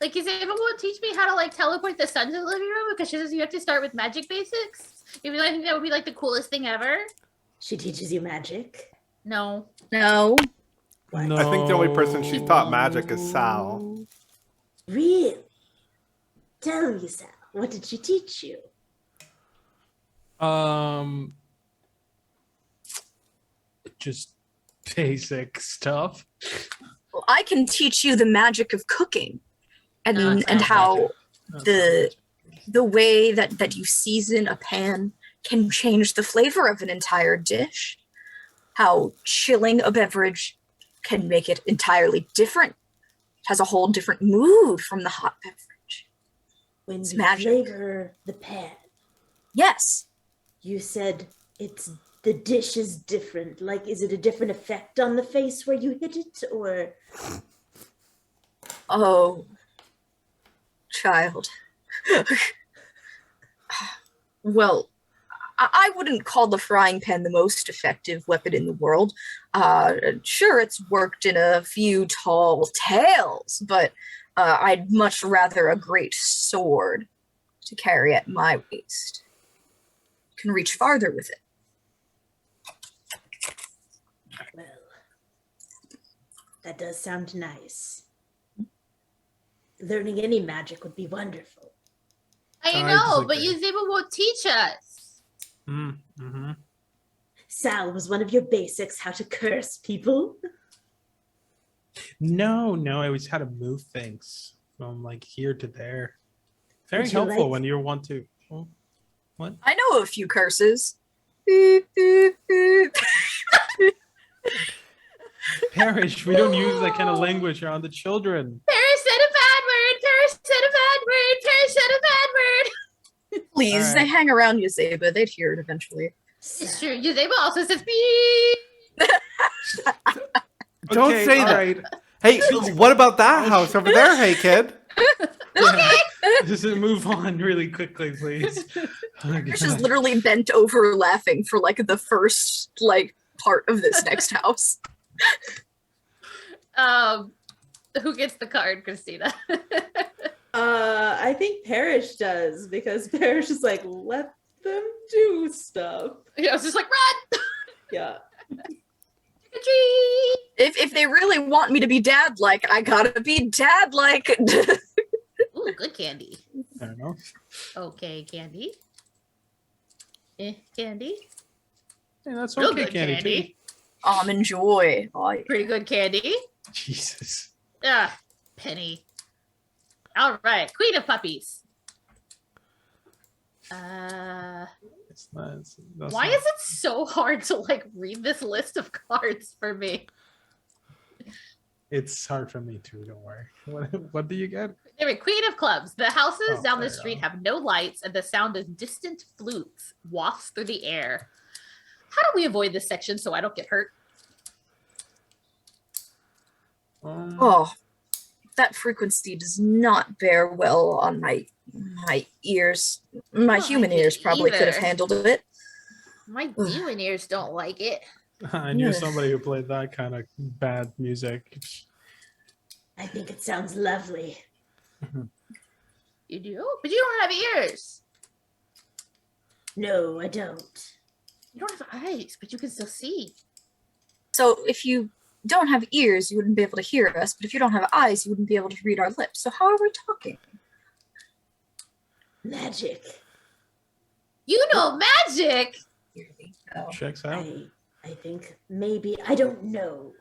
Like, Yazeba won't teach me how to, like, teleport the sun to the living room because she says you have to start with magic basics. Even though I think that would be, like, the coolest thing ever. She teaches you magic. No. No. No. I think the only person she's taught magic is Sal. Really? Tell me, Sal, what did she teach you? Just basic stuff. Well, I can teach you the magic of cooking, and No, it's and not how magic. That's the not the way that you season a pan can change the flavor of an entire dish. How chilling a beverage can make it entirely different. It has a whole different mood from the hot beverage. When It's you magic. flavor the pan, Yes. you said the dish is different. Like, is it a different effect on the face where you hit it, or? Oh, child. Well, I wouldn't call the frying pan the most effective weapon in the world. Sure, it's worked in a few tall tales, but I'd much rather a great sword to carry at my waist. Can reach farther with it. Well, that does sound nice. Learning any magic would be wonderful. I I know, but disagree. Yazeba won't teach us. Mm-hmm. Sal, was one of your basics how to curse people? No, I always had to move things from like here to there. Very Would you helpful like- when you want to. Oh, what? I know a few curses. Beep, beep, beep. Parish, we don't use that kind of language around the children. Paris said a bad word. Paris said a bad word. Paris said a bad word. Please, All right. they hang around Yazeba. They'd hear it eventually. It's true. Yazeba also says beep. Don't Okay, say all that. right. Hey, what about that house over there? Hey, kid. Yeah. Just move on really quickly, please. Oh, She's God. literally bent over laughing for like the first like part of this next house. Who gets the card, Christina? I think Parrish does, because Parrish is like, let them do stuff. I was just like, run! Yeah. Tree! If they really want me to be dad like, I gotta be dad like. Ooh, good candy. I don't know. Okay, candy. Candy. Hey, that's Real okay, good Candy, candy. too. Almond joy. Oh, yeah. Pretty good candy. Jesus. Ah, penny. All right, queen of puppies. It's not, that's Why not- is it so hard to like read this list of cards for me? It's hard for me too, don't worry. What do you get? Anyway, queen of clubs. The houses Oh, down the there you street go. have no lights, and the sound of distant flutes wafts through the air. How do we avoid this section so I don't get hurt? Oh, that frequency does not bear well on my ears. My Well, I human didn't ears probably could have either. handled it. My demon ears don't like it. I knew somebody who played that kind of bad music. I think it sounds lovely. You do? But you don't have ears. No, I don't. You don't have eyes, but you can still see. So if you don't have ears, you wouldn't be able to hear us. But if you don't have eyes, you wouldn't be able to read our lips. So how are we talking? Magic. You know magic! Here we go. Checks out. I think maybe, I don't know.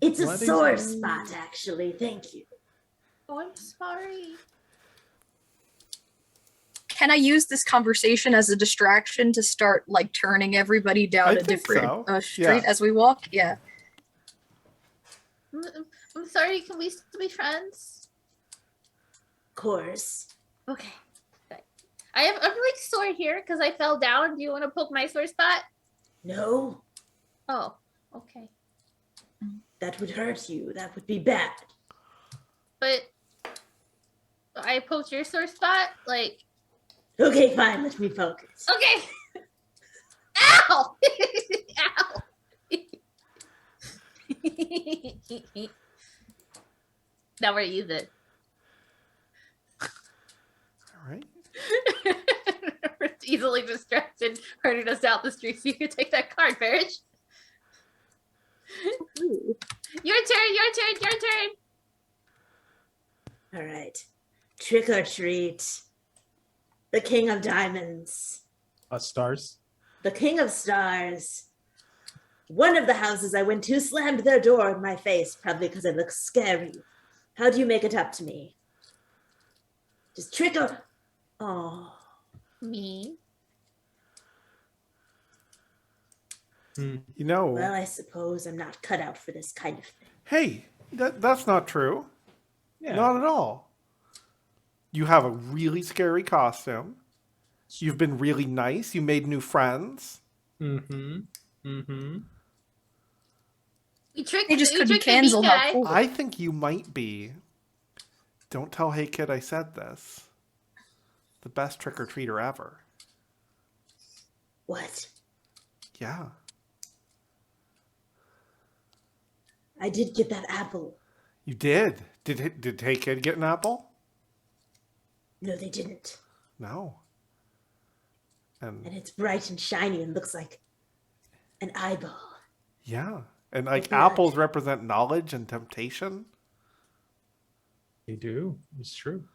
It's a What is sore it? spot, actually. Thank you. Oh, I'm sorry. Can I use this conversation as a distraction to start like turning everybody down I a think different so. street Yeah. as we walk? Yeah. I'm sorry, can we still be friends? Of course. Okay. I'm like sore here because I fell down. Do you want to poke my sore spot? No, Oh, okay. that would hurt you. That would be bad. But I poked your sore spot? Like, Okay, fine. Let me focus. okay. Ow! Ow! Now we're even. All right. easily distracted, herding us down the street. So you can take that card, Parrish. Ooh. Your turn. All right. Trick or treat. The King of Diamonds. Stars. The King of Stars. One of the houses I went to slammed their door in my face, probably because I look scary. How do you make it up to me? Just trick or... Oh. Me. You know, Well, I suppose I'm not cut out for this kind of thing. hey, that's not true. Yeah. Not at all. You have a really scary costume. You've been really nice. You made new friends. Mm-hmm. Mm-hmm. We tricked. They just we couldn't tricked the cancel big how guy. cool. I think you might be. Don't tell Hey Kid I said this. The best trick-or-treater ever. What? Yeah. I did get that apple. You did. Did Hey Kid get an apple? No, they didn't. No. And And it's bright and shiny and looks like an eyeball. yeah. And like Blood. apples represent knowledge and temptation. They do. It's true.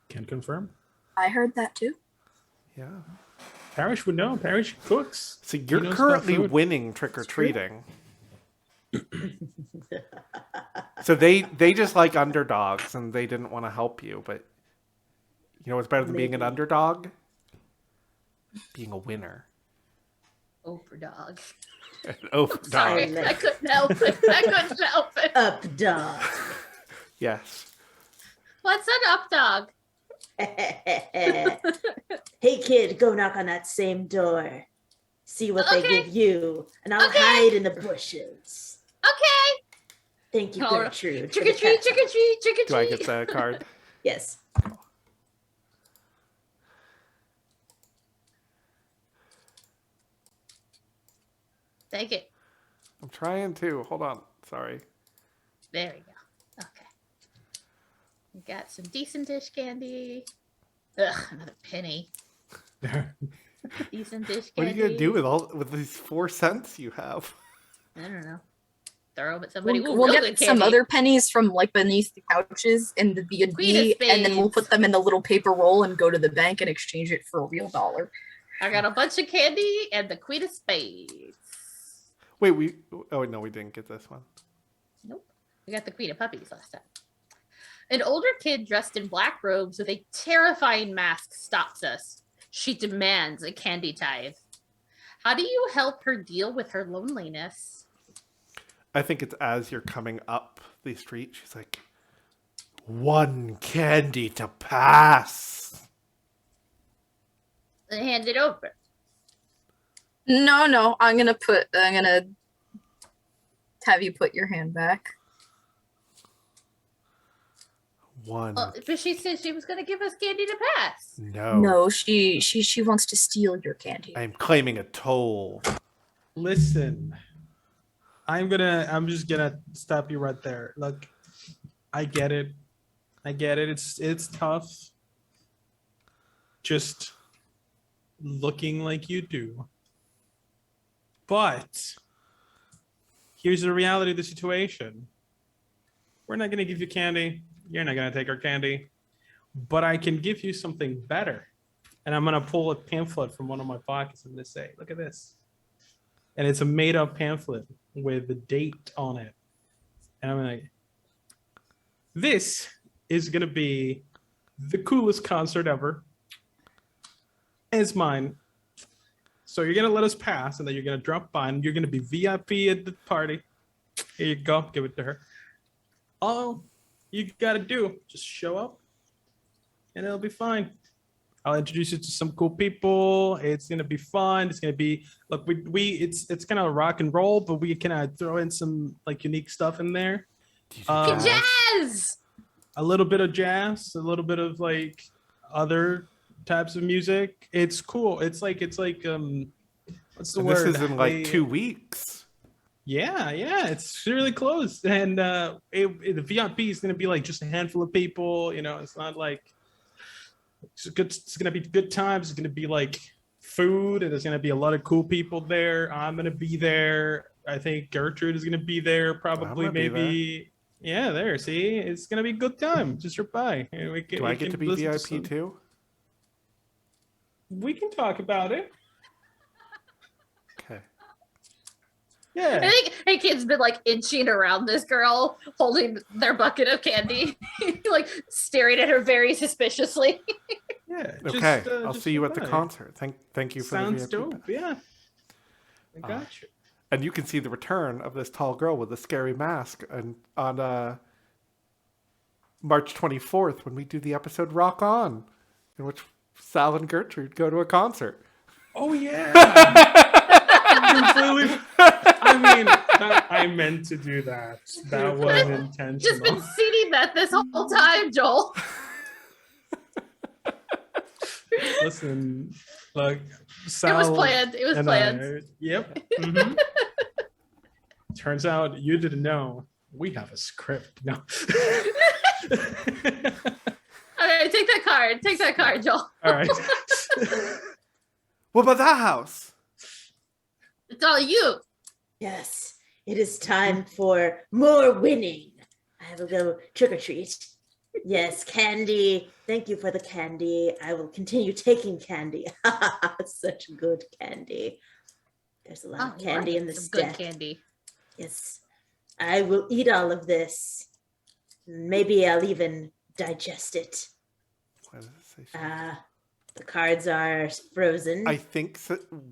Can confirm. I heard that too. Yeah. Parrish would know. Parrish cooks. So He you're knows about currently food. winning trick-or-treating. So they just like underdogs and they didn't want to help you, but you know what's better than being an Maybe. underdog? Being a winner. Overdog. An overdog. Sorry, Dog. I couldn't help it. I couldn't help it. Up dog. Yes. What's an up dog? Hey kid, go knock on that same door. See what they Okay. give you, and I'll Okay. hide in the bushes. Okay. Thank you, All right. Gertrude. Trick for or the treat, cat. trick or treat, trick or Do I treat. get the card? Yes. Take it. I'm trying to. Hold on. Sorry. There we go. Okay. We got some decent dish candy. Ugh, another penny. Decent dish What are candy. you gonna do with these 4 cents you have? I don't know. Throw them at somebody. We'll, Ooh, we'll real get good some candy. other pennies from like beneath the couches in the Queen B&B, of and then we'll spades. put them in the little paper roll and go to the bank and exchange it for a real dollar. I got a bunch of candy and the Queen of Spades. Wait, oh no, we didn't get this one. Nope. We got the Queen of Puppies last time. An older kid dressed in black robes with a terrifying mask stops us. She demands a candy tithe. How do you help her deal with her loneliness? I think it's as you're coming up the street, she's like, 1 candy to pass. And hand it over. No, I'm gonna have you put your hand back. 1. But she said she was going to give us candy to pass. No. No, she wants to steal your candy. I'm claiming a toll. Listen, I'm just gonna stop you right there. Look, I get it. It's tough. Just looking like you do. But here's the reality of the situation. We're not gonna give you candy. You're not gonna take our candy. But I can give you something better. And I'm gonna pull a pamphlet from one of my pockets and just say, look at this. And it's a made-up pamphlet with the date on it. And I'm like, this is gonna be the coolest concert ever. It's mine. So you're gonna let us pass, and then you're gonna drop by, and you're gonna be VIP at the party. Here you go, give it to her. All you gotta do, just show up, and it'll be fine. I'll introduce you to some cool people. It's gonna be fun. It's gonna be look, it's kind of rock and roll, but we can throw in some like unique stuff in there. Jazz! A little bit of jazz, a little bit of like other types of music. It's cool. It's like what's the And word? this is in like They- 2 weeks. Yeah, it's really close. And the VIP is gonna be like just a handful of people. You know, it's not like it's gonna be good times. It's gonna be like food, and there's gonna be a lot of cool people there. I'm gonna be there. I think Gertrude is gonna be there. Probably, gonna be maybe. Yeah, there. See, it's gonna be a good time. Just drop by. And Do I get to be VIP too? We can talk about it. Okay. Yeah. I think Hey Kid's been like inching around this girl, holding their bucket of candy, like staring at her very suspiciously. Yeah. Okay. I'll just see you at the drop by. concert. Thank you for Sounds the VIP. dope. Yeah. I got you. And you can see the return of this tall girl with a scary mask and on March 24th when we do the episode Rock On, in which Sal and Gertrude go to a concert. Oh yeah. Completely. I mean, I meant to do that. That was intentional. Just been seeding that this whole time, Joel. Listen, look, It Sal was planned. It was and planned. Yep. Mhm. Turns out you didn't know. We have a script. No. Okay, take that card. Take that card, Joel. All right. What about that house? It's all you. Yes, it is time for more winning. I will go trick or treat. Yes, candy. Thank you for the candy. I will continue taking candy. Such good candy. There's a lot of candy in this Good deck. candy. Yes, I will eat all of this. Maybe I'll even digest it. Why does it say The cards are frozen. I think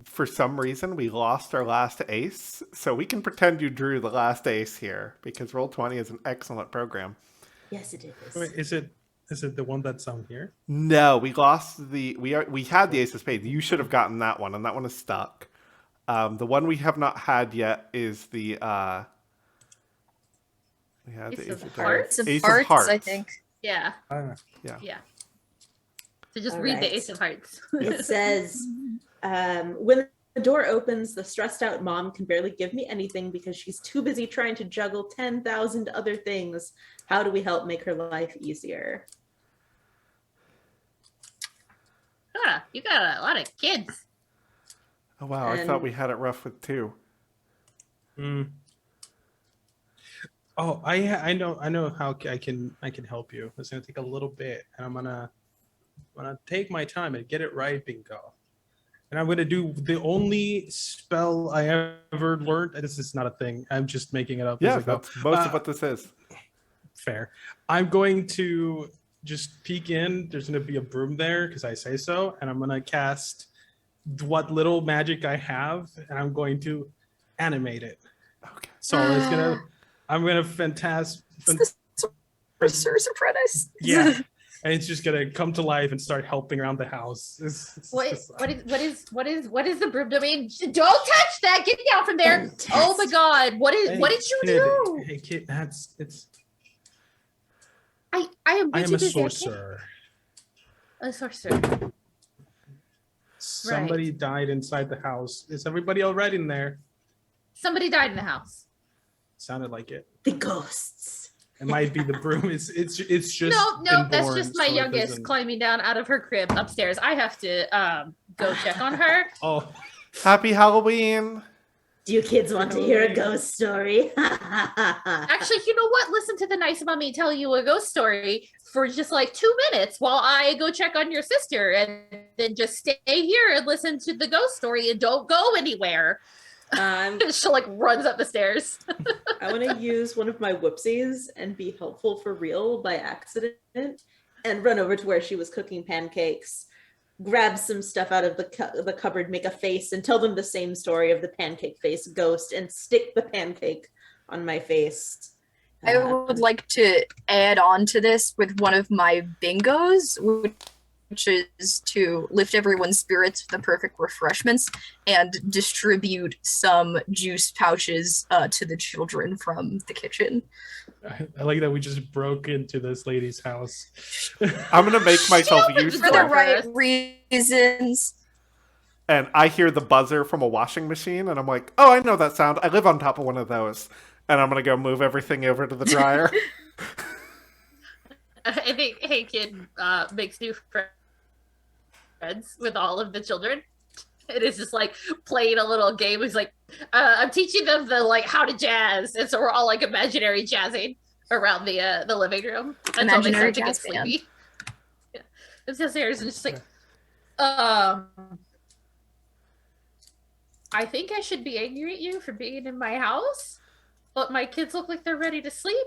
for some reason we lost our last ace, so we can pretend you drew the last ace here because Roll20 is an excellent program. Yes, it is. Wait, is it the one that's on here? No, we lost we had the ace of spades. You should have gotten that one, and that one is stuck. The one we have not had yet is the we had the Ace of Hearts. Hearts? Ace of Hearts, I think. Yeah. Yeah. So just All read right. the Ace of Hearts. It says, when the door opens, the stressed out mom can barely give me anything because she's too busy trying to juggle 10,000 other things. How do we help make her life easier? You got a lot of kids. Oh wow, I thought we had it rough with two. Mm. Oh, I know how I can help you. It's gonna take a little bit, and I'm gonna take my time and get it right, bingo. And I'm gonna do the only spell I ever learned. This is not a thing. I'm just making it up. Yeah, as I go. that's most of what this is. Fair. I'm going to just peek in. There's gonna be a broom there because I say so, and I'm gonna cast what little magic I have, and I'm going to animate it. Okay. So I'm gonna Sorcerer's Apprentice. yeah, and it's just gonna come to life and start helping around the house. What is the broom domain? Don't touch that. Get down from there. Fantastic. Oh my god. What did you do? Hey kid, it's. I am I am a busy. sorcerer. A sorcerer. Somebody died inside the house. Is everybody all right in there? Somebody died in the house. Sounded like it. The ghosts. It might be the broom. It's just No, been that's born, just my so it youngest doesn't- climbing down out of her crib upstairs. I have to go check on her. Oh, Happy Halloween! Do you kids want to hear a Halloween. ghost story? Actually, you know what? Listen to the nice mommy tell you a ghost story for just like 2 minutes while I go check on your sister, and then just stay here and listen to the ghost story and don't go anywhere. She like runs up the stairs. I want to use one of my whoopsies and be helpful for real by accident and run over to where she was cooking pancakes, grab some stuff out of the cupboard, make a face, and tell them the same story of the pancake face ghost and stick the pancake on my face. I would like to add on to this with one of my bingos, which is to lift everyone's spirits with the perfect refreshments and distribute some juice pouches to the children from the kitchen. I like that we just broke into this lady's house. I'm gonna make myself opened the useful. For the door. right reasons. And I hear the buzzer from a washing machine, and I'm like, oh, I know that sound. I live on top of one of those. And I'm going to go move everything over to the dryer. I think Hey Kid makes new friends with all of the children. It is just like playing a little game. He's like, I'm teaching them the like how to jazz, and so we're all like imaginary jazzing around the living room until they Imaginary start to get jazz band. sleepy. Yeah. It's just Harris, and it's just like, I think I should be angry at you for being in my house, but my kids look like they're ready to sleep,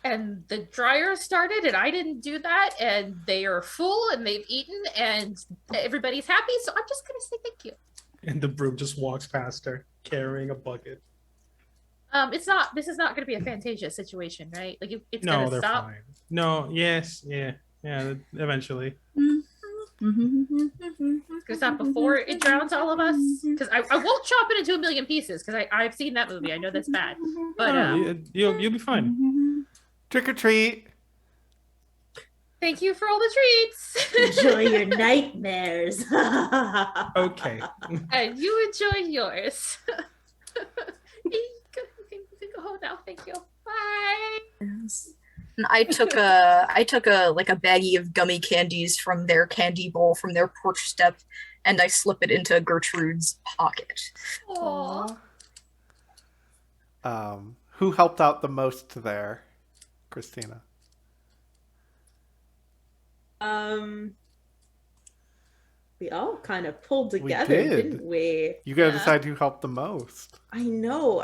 and the dryer started, and I didn't do that, and they are full, and they've eaten, and everybody's happy, so I'm just gonna say thank you. And the broom just walks past her, carrying a bucket. This is not gonna be a Fantasia situation, right? Like, it's No, gonna they're stop. fine. No, yes, yeah, eventually. It's not before it drowns all of us, because I won't chop it into a million pieces, because I've seen that movie. I know that's bad, but No, you'll be fine. Trick or treat. thank you for all the treats. Enjoy your nightmares. Okay. And you enjoy yours. You can go home now. Thank you. Bye. Yes. And I took a like a baggie of gummy candies from their candy bowl from their porch step, and I slip it into Gertrude's pocket. Aww. Who helped out the most there, Christina? We all kind of pulled We together, did. didn't we? You gotta Yeah. decide who helped the most. I know.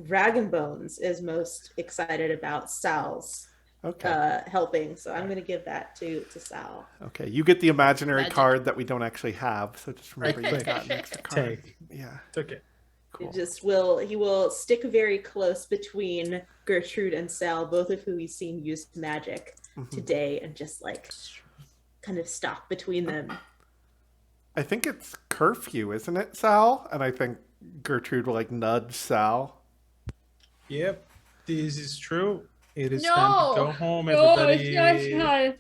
Rag and Bones is most excited about Sal's Okay. helping, so I'm gonna give that to Sal. Okay. You get the imaginary Magic. card that we don't actually have, so just remember Right you click. got an extra card. Take. Yeah. Took it. Cool. He will stick very close between Gertrude and Sal, both of who we've seen use magic Mhm. today, and just like kind of stop between them. I think it's curfew, isn't it, Sal? And I think Gertrude will like nudge Sal. Yep, this is true. It is No. time to go home, No, everybody. it's not.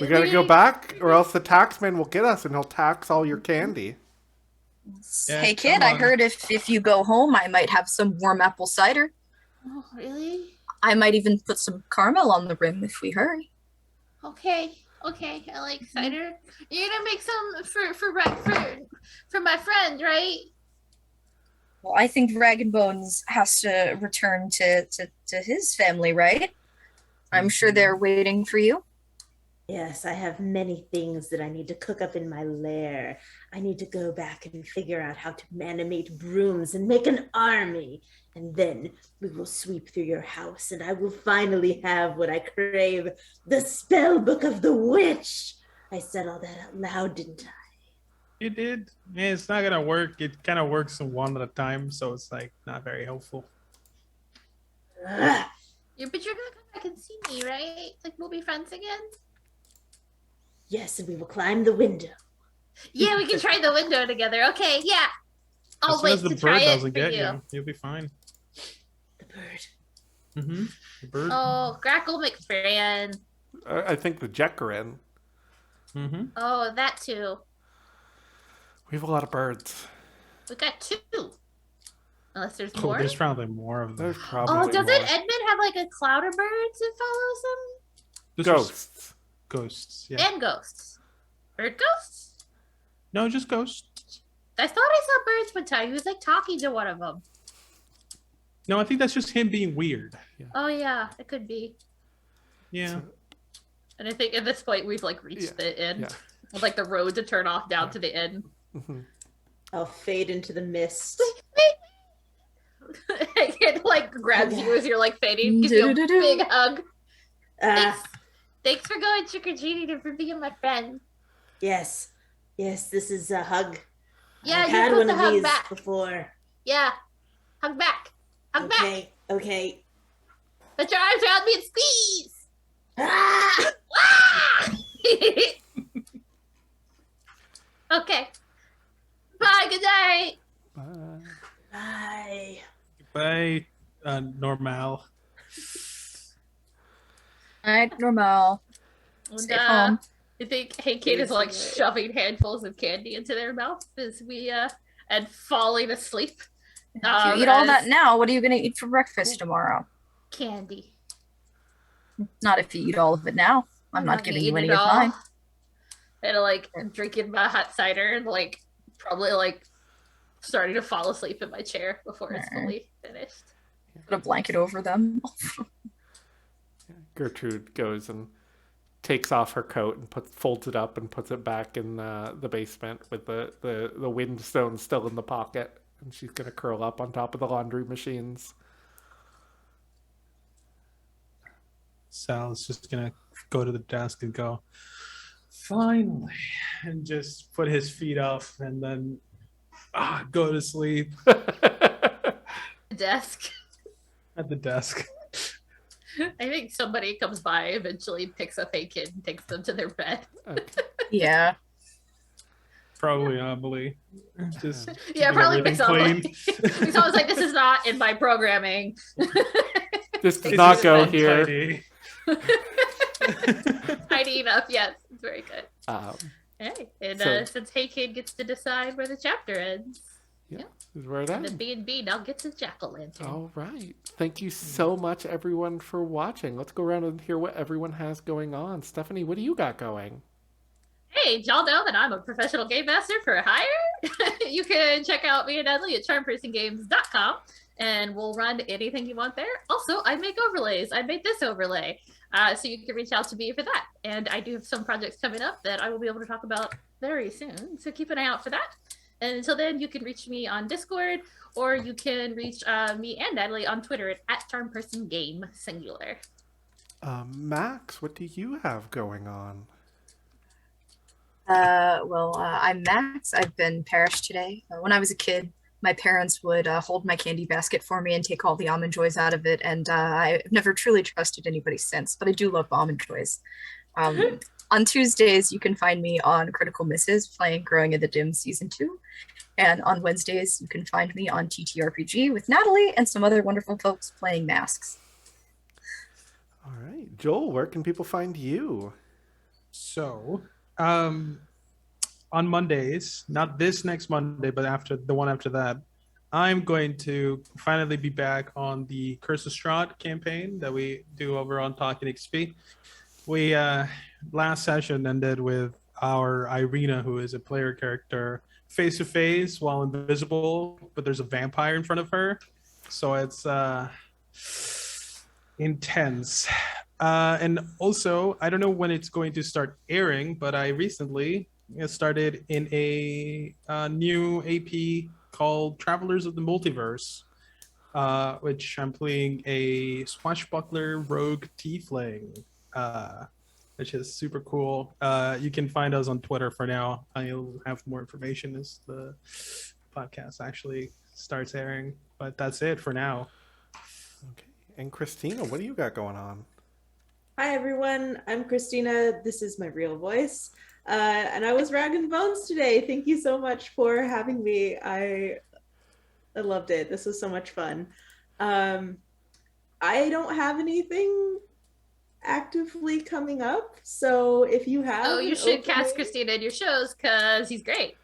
We gotta go back, or else the taxman will get us and he'll tax all your candy. Yeah, Hey kid, come I on. heard if you go home, I might have some warm apple cider. Oh, really? I might even put some caramel on the rim if we hurry. Okay. I like cider. You're gonna make some for my friend, right? Well, I think Rag and Bones has to return to his family, right? I'm sure they're waiting for you. Yes, I have many things that I need to cook up in my lair. I need to go back and figure out how to animate brooms and make an army. And then we will sweep through your house and I will finally have what I crave, the spell book of the witch. I said all that out loud, didn't I? You did. Yeah, it's not gonna work. It kind of works one at a time, so it's like not very helpful. Ugh. But you're gonna come back and see me, right? Like, we'll be friends again. Yes, and we will climb the window. Yeah, we can try the window together. Okay, yeah. I'll As soon wait as the to bird try it doesn't for get you. you'll be fine. The bird. Mm-hmm. The bird. Oh, Grackle McFran. I think the Jekkarin. Mm-hmm. Oh, that too. We have a lot of birds. We got two. Unless there's Oh, more. there's probably more of them. There's probably Oh, doesn't more. Edmund have like a cloud of birds that follows him? This was Ghosts. Ghosts. Yeah. And ghosts. Bird ghosts? No, just ghosts. I thought I saw birds one time. He was like talking to one of them. No, I think that's just him being weird. Oh yeah, it could be. Yeah. And I think at this point we've like reached the end. Yeah. With like the road to turn off down to the end. Mhm. I'll fade into the mist. It like grabs you as you're like fading, gives you a big hug. Ah, Thanks for going trick or treating and for being my friend. yes. Yes, this is a hug. Yeah, I've you're had supposed one to of hug these back. before. Yeah, hug back, hug back. Okay, okay. Put your arms around me and squeeze. Ah! Ah! Okay. Bye. Good night. Bye. Bye. Bye, normal. Alright, normal. And, Stay home. I think Hey Kid is like shoving handfuls of candy into their mouth as we and falling asleep. If you eat all as that now, what are you going to eat for breakfast tomorrow? candy. Not if you eat all of it now. I'm not giving you eating any it of all. mine. And like drinking my hot cider and like Probably like starting to fall asleep in my chair before it's Alright. fully finished. Put a blanket over them. Gertrude goes and takes off her coat and folds it up and puts it back in the basement with the windstone still in the pocket. And she's going to curl up on top of the laundry machines. Sal's just gonna go to the desk and go, finally, and just put his feet up and then go to sleep Desk. at the desk. I think somebody comes by, eventually picks up a kid and takes them to their bed. Okay. Yeah. Probably Amelie. Just Yeah, keeping probably everything picks up. clean. Because I was like, this is not in my programming. This does It's not just go untidy. here. Tidy enough, yes. It's very good. Hey, and So- since Hey Kid gets to decide where the chapter ends, This is where it and the ends. B&B now gets his jack-o'-lantern. All right. Thank you so much, everyone, for watching. Let's go around and hear what everyone has going on. Stephanie, what do you got going? Hey, y'all know that I'm a professional game master for hire? You can check out me and Natalie at charmpersongames.com, and we'll run anything you want there. Also, I make overlays. I made this overlay, so you can reach out to me for that. And I do have some projects coming up that I will be able to talk about very soon, so keep an eye out for that. And until then, you can reach me on Discord, or you can reach me and Natalie on Twitter at charmpersongame, singular. Max, what do you have going on? I'm Max. I've been Parish today. When I was a kid, my parents would hold my candy basket for me and take all the almond joys out of it, and I've never truly trusted anybody since, but I do love almond joys. On Tuesdays, you can find me on Critical Misses playing Growing in the Dim Season 2, and on Wednesdays, you can find me on TTRPG with Natalie and some other wonderful folks playing Masks. All right. Joel, where can people find you? So, on Mondays, not this next Monday, but after the one after that, I'm going to finally be back on the Curse of Strahd campaign that we do over on Talking XP. We last session ended with our Irina, who is a player character, face to face while invisible, but there's a vampire in front of her, so it's intense. And also, I don't know when it's going to start airing, but I recently started in a new AP called Travelers of the Multiverse, which I'm playing a swashbuckler rogue tiefling, which is super cool. You can find us on Twitter for now. I'll have more information as the podcast actually starts airing, but that's it for now. Okay. And Christina, what do you got going on? Hi everyone, I'm Christina. This is my real voice. And I was Rag & Bones today. Thank you so much for having me. I loved it. This was so much fun. I don't have anything actively coming up, so if you have Oh, you an should cast opening- Christina in your shows, because he's great.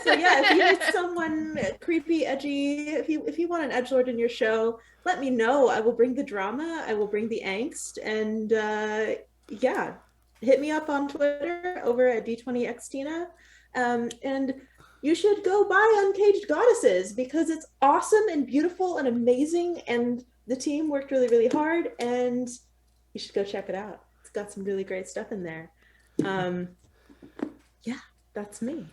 So yeah, if you need someone creepy, edgy, if you want an edgelord in your show, let me know. I will bring the drama, I will bring the angst, and yeah, hit me up on Twitter over at D20xtina. And you should go buy Uncaged Goddesses because it's awesome and beautiful and amazing, and the team worked really, really hard, and you should go check it out. It's got some really great stuff in there. Yeah, that's me.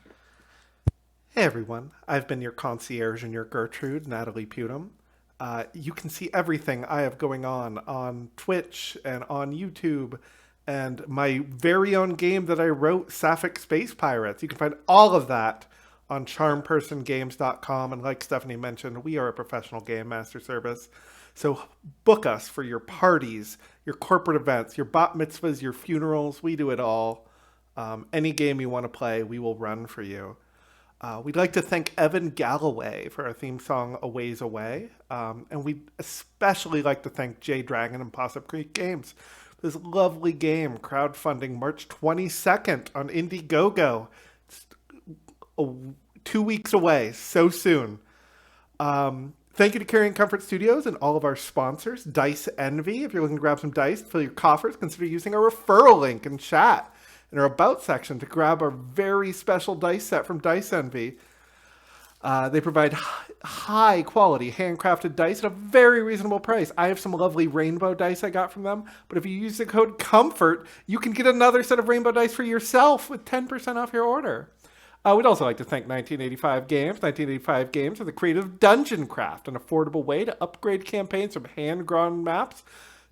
Hey everyone, I've been your concierge and your Gertrude, Natalie Putum. You can see everything I have going on Twitch and on YouTube, and my very own game that I wrote, Sapphic Space Pirates. You can find all of that on charmpersongames.com, and like Stephanie mentioned, we are a professional game master service. So book us for your parties, your corporate events, your bat mitzvahs, your funerals. We do it all. Any game you want to play, we will run for you. We'd like to thank Evan Galloway for our theme song, A Ways Away. And we'd especially like to thank Jay Dragon and Possum Creek Games. This lovely game, crowdfunding March 22nd on Indiegogo. It's 2 weeks away, so soon. Thank you to Carrion Comfort Studios and all of our sponsors. Dice Envy, if you're looking to grab some dice to fill your coffers, consider using our referral link in chat in our About section to grab our very special dice set from Dice Envy. They provide high quality handcrafted dice at a very reasonable price. I have some lovely rainbow dice I got from them, but if you use the code COMFORT, you can get another set of rainbow dice for yourself with 10% off your order. We'd also like to thank 1985 Games. 1985 Games are the creative Dungeon Craft, an affordable way to upgrade campaigns from hand-drawn maps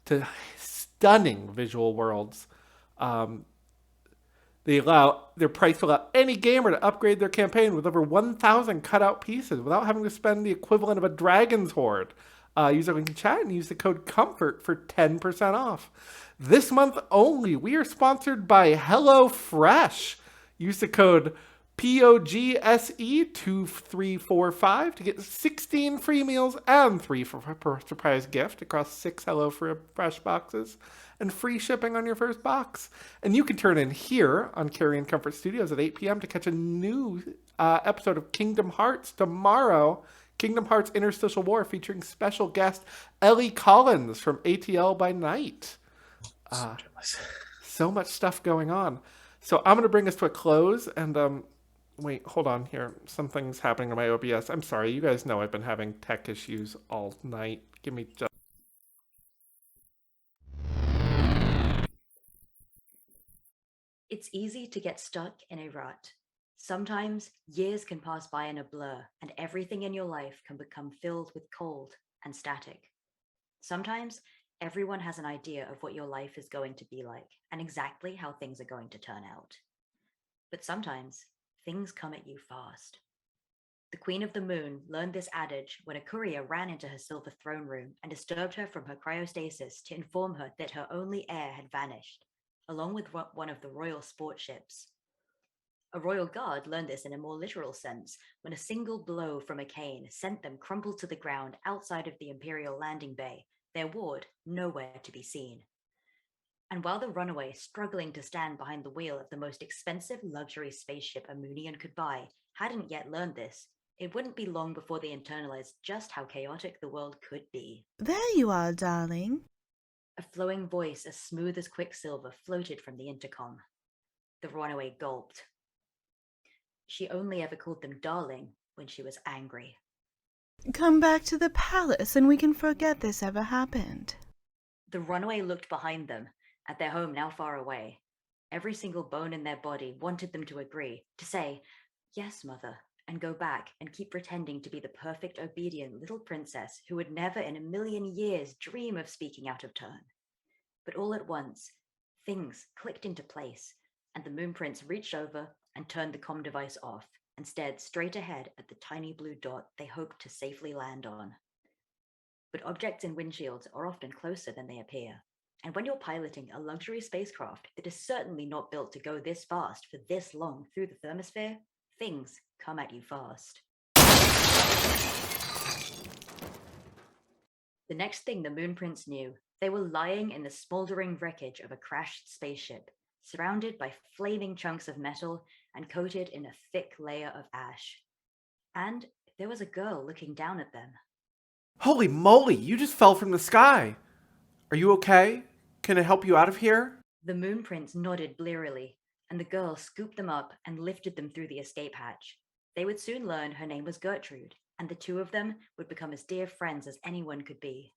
to stunning visual worlds. They allow their price to allow any gamer to upgrade their campaign with over 1,000 cutout pieces without having to spend the equivalent of a dragon's hoard. Use our link in chat and use the code COMFORT for 10% off. This month only, we are sponsored by HelloFresh. Use the code POGSE2345 to get 16 free meals and 3 for a surprise gift across 6 HelloFresh boxes and free shipping on your first box. And you can turn in here on Carrion Comfort Studios at 8 p.m. to catch a new episode of Kingdom Hearts tomorrow. Kingdom Hearts Interstitial War featuring special guest Ellie Collins from ATL by Night. So much stuff going on. So I'm going to bring us to a close and wait, hold on here. Something's happening to my OBS. I'm sorry. You guys know I've been having tech issues all night. Give me just... It's easy to get stuck in a rut. Sometimes years can pass by in a blur, and everything in your life can become filled with cold and static. Sometimes everyone has an idea of what your life is going to be like and exactly how things are going to turn out. But sometimes things come at you fast. The Queen of the Moon learned this adage when a courier ran into her silver throne room and disturbed her from her cryostasis to inform her that her only heir had vanished, along with one of the royal sport ships. A royal guard learned this in a more literal sense when a single blow from a cane sent them crumpled to the ground outside of the Imperial landing bay, their ward nowhere to be seen. And while the runaway, struggling to stand behind the wheel of the most expensive luxury spaceship a Moonian could buy, hadn't yet learned this, it wouldn't be long before they internalized just how chaotic the world could be. There you are, darling. A flowing voice as smooth as quicksilver floated from the intercom. The runaway gulped. She only ever called them darling when she was angry. Come back to the palace and we can forget this ever happened. The runaway looked behind them, at their home now far away. Every single bone in their body wanted them to agree, to say, "Yes, mother," and go back and keep pretending to be the perfect, obedient little princess who would never in a million years dream of speaking out of turn. But all at once, things clicked into place, and the Moon Prince reached over and turned the comm device off and stared straight ahead at the tiny blue dot they hoped to safely land on. But objects in windshields are often closer than they appear. And when you're piloting a luxury spacecraft that is certainly not built to go this fast for this long through the thermosphere, things come at you fast. The next thing the Moon Prince knew, they were lying in the smoldering wreckage of a crashed spaceship, surrounded by flaming chunks of metal and coated in a thick layer of ash. And there was a girl looking down at them. Holy moly, you just fell from the sky. Are you okay? Can I help you out of here? The Moon Prince nodded blearily, and the girl scooped them up and lifted them through the escape hatch. They would soon learn her name was Gertrude, and the two of them would become as dear friends as anyone could be.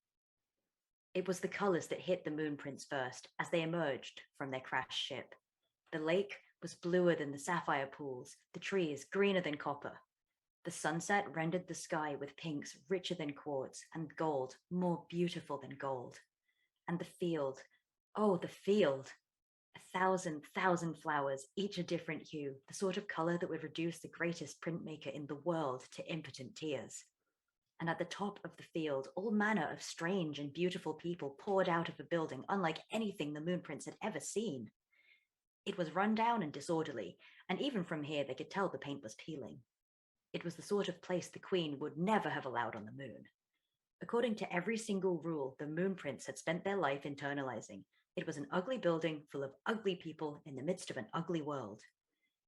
It was the colors that hit the Moon Prince first as they emerged from their crashed ship. The lake was bluer than the sapphire pools, the trees greener than copper. The sunset rendered the sky with pinks richer than quartz and gold more beautiful than gold. And the field, oh, the field! 1,000 flowers, each a different hue, the sort of color that would reduce the greatest printmaker in the world to impotent tears. And at the top of the field, all manner of strange and beautiful people poured out of a building unlike anything the Moon Prince had ever seen. It was run down and disorderly, and even from here they could tell the paint was peeling. It was the sort of place the Queen would never have allowed on the moon. According to every single rule the Moon Prince had spent their life internalizing, it was an ugly building full of ugly people in the midst of an ugly world.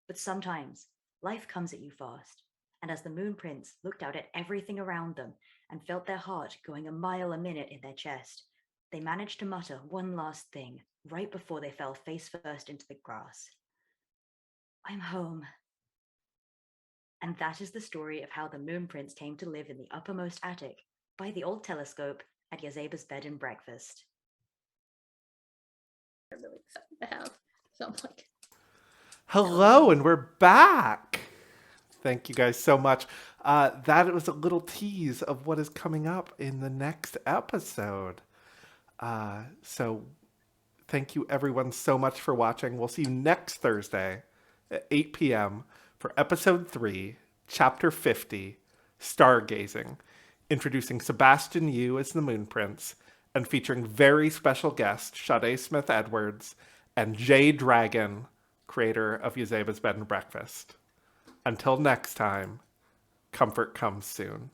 But sometimes, life comes at you fast, and as the Moon Prince looked out at everything around them and felt their heart going a mile a minute in their chest, they managed to mutter one last thing right before they fell face first into the grass. "I'm home." And that is the story of how the Moon Prince came to live in the uppermost attic by the old telescope at Yazeba's bed and breakfast. I'm really excited to have. So I'm like, Hello, and we're back. Thank you guys so much. That was a little tease of what is coming up in the next episode. So thank you everyone so much for watching. We'll see you next Thursday at 8 p.m. for episode 3, chapter 50, Stargazing, introducing Sebastian Yu as the Moon Prince and featuring very special guest Sade Smith-Edwards and Jay Dragon, creator of Yazeba's Bed and Breakfast. Until next time, comfort comes soon.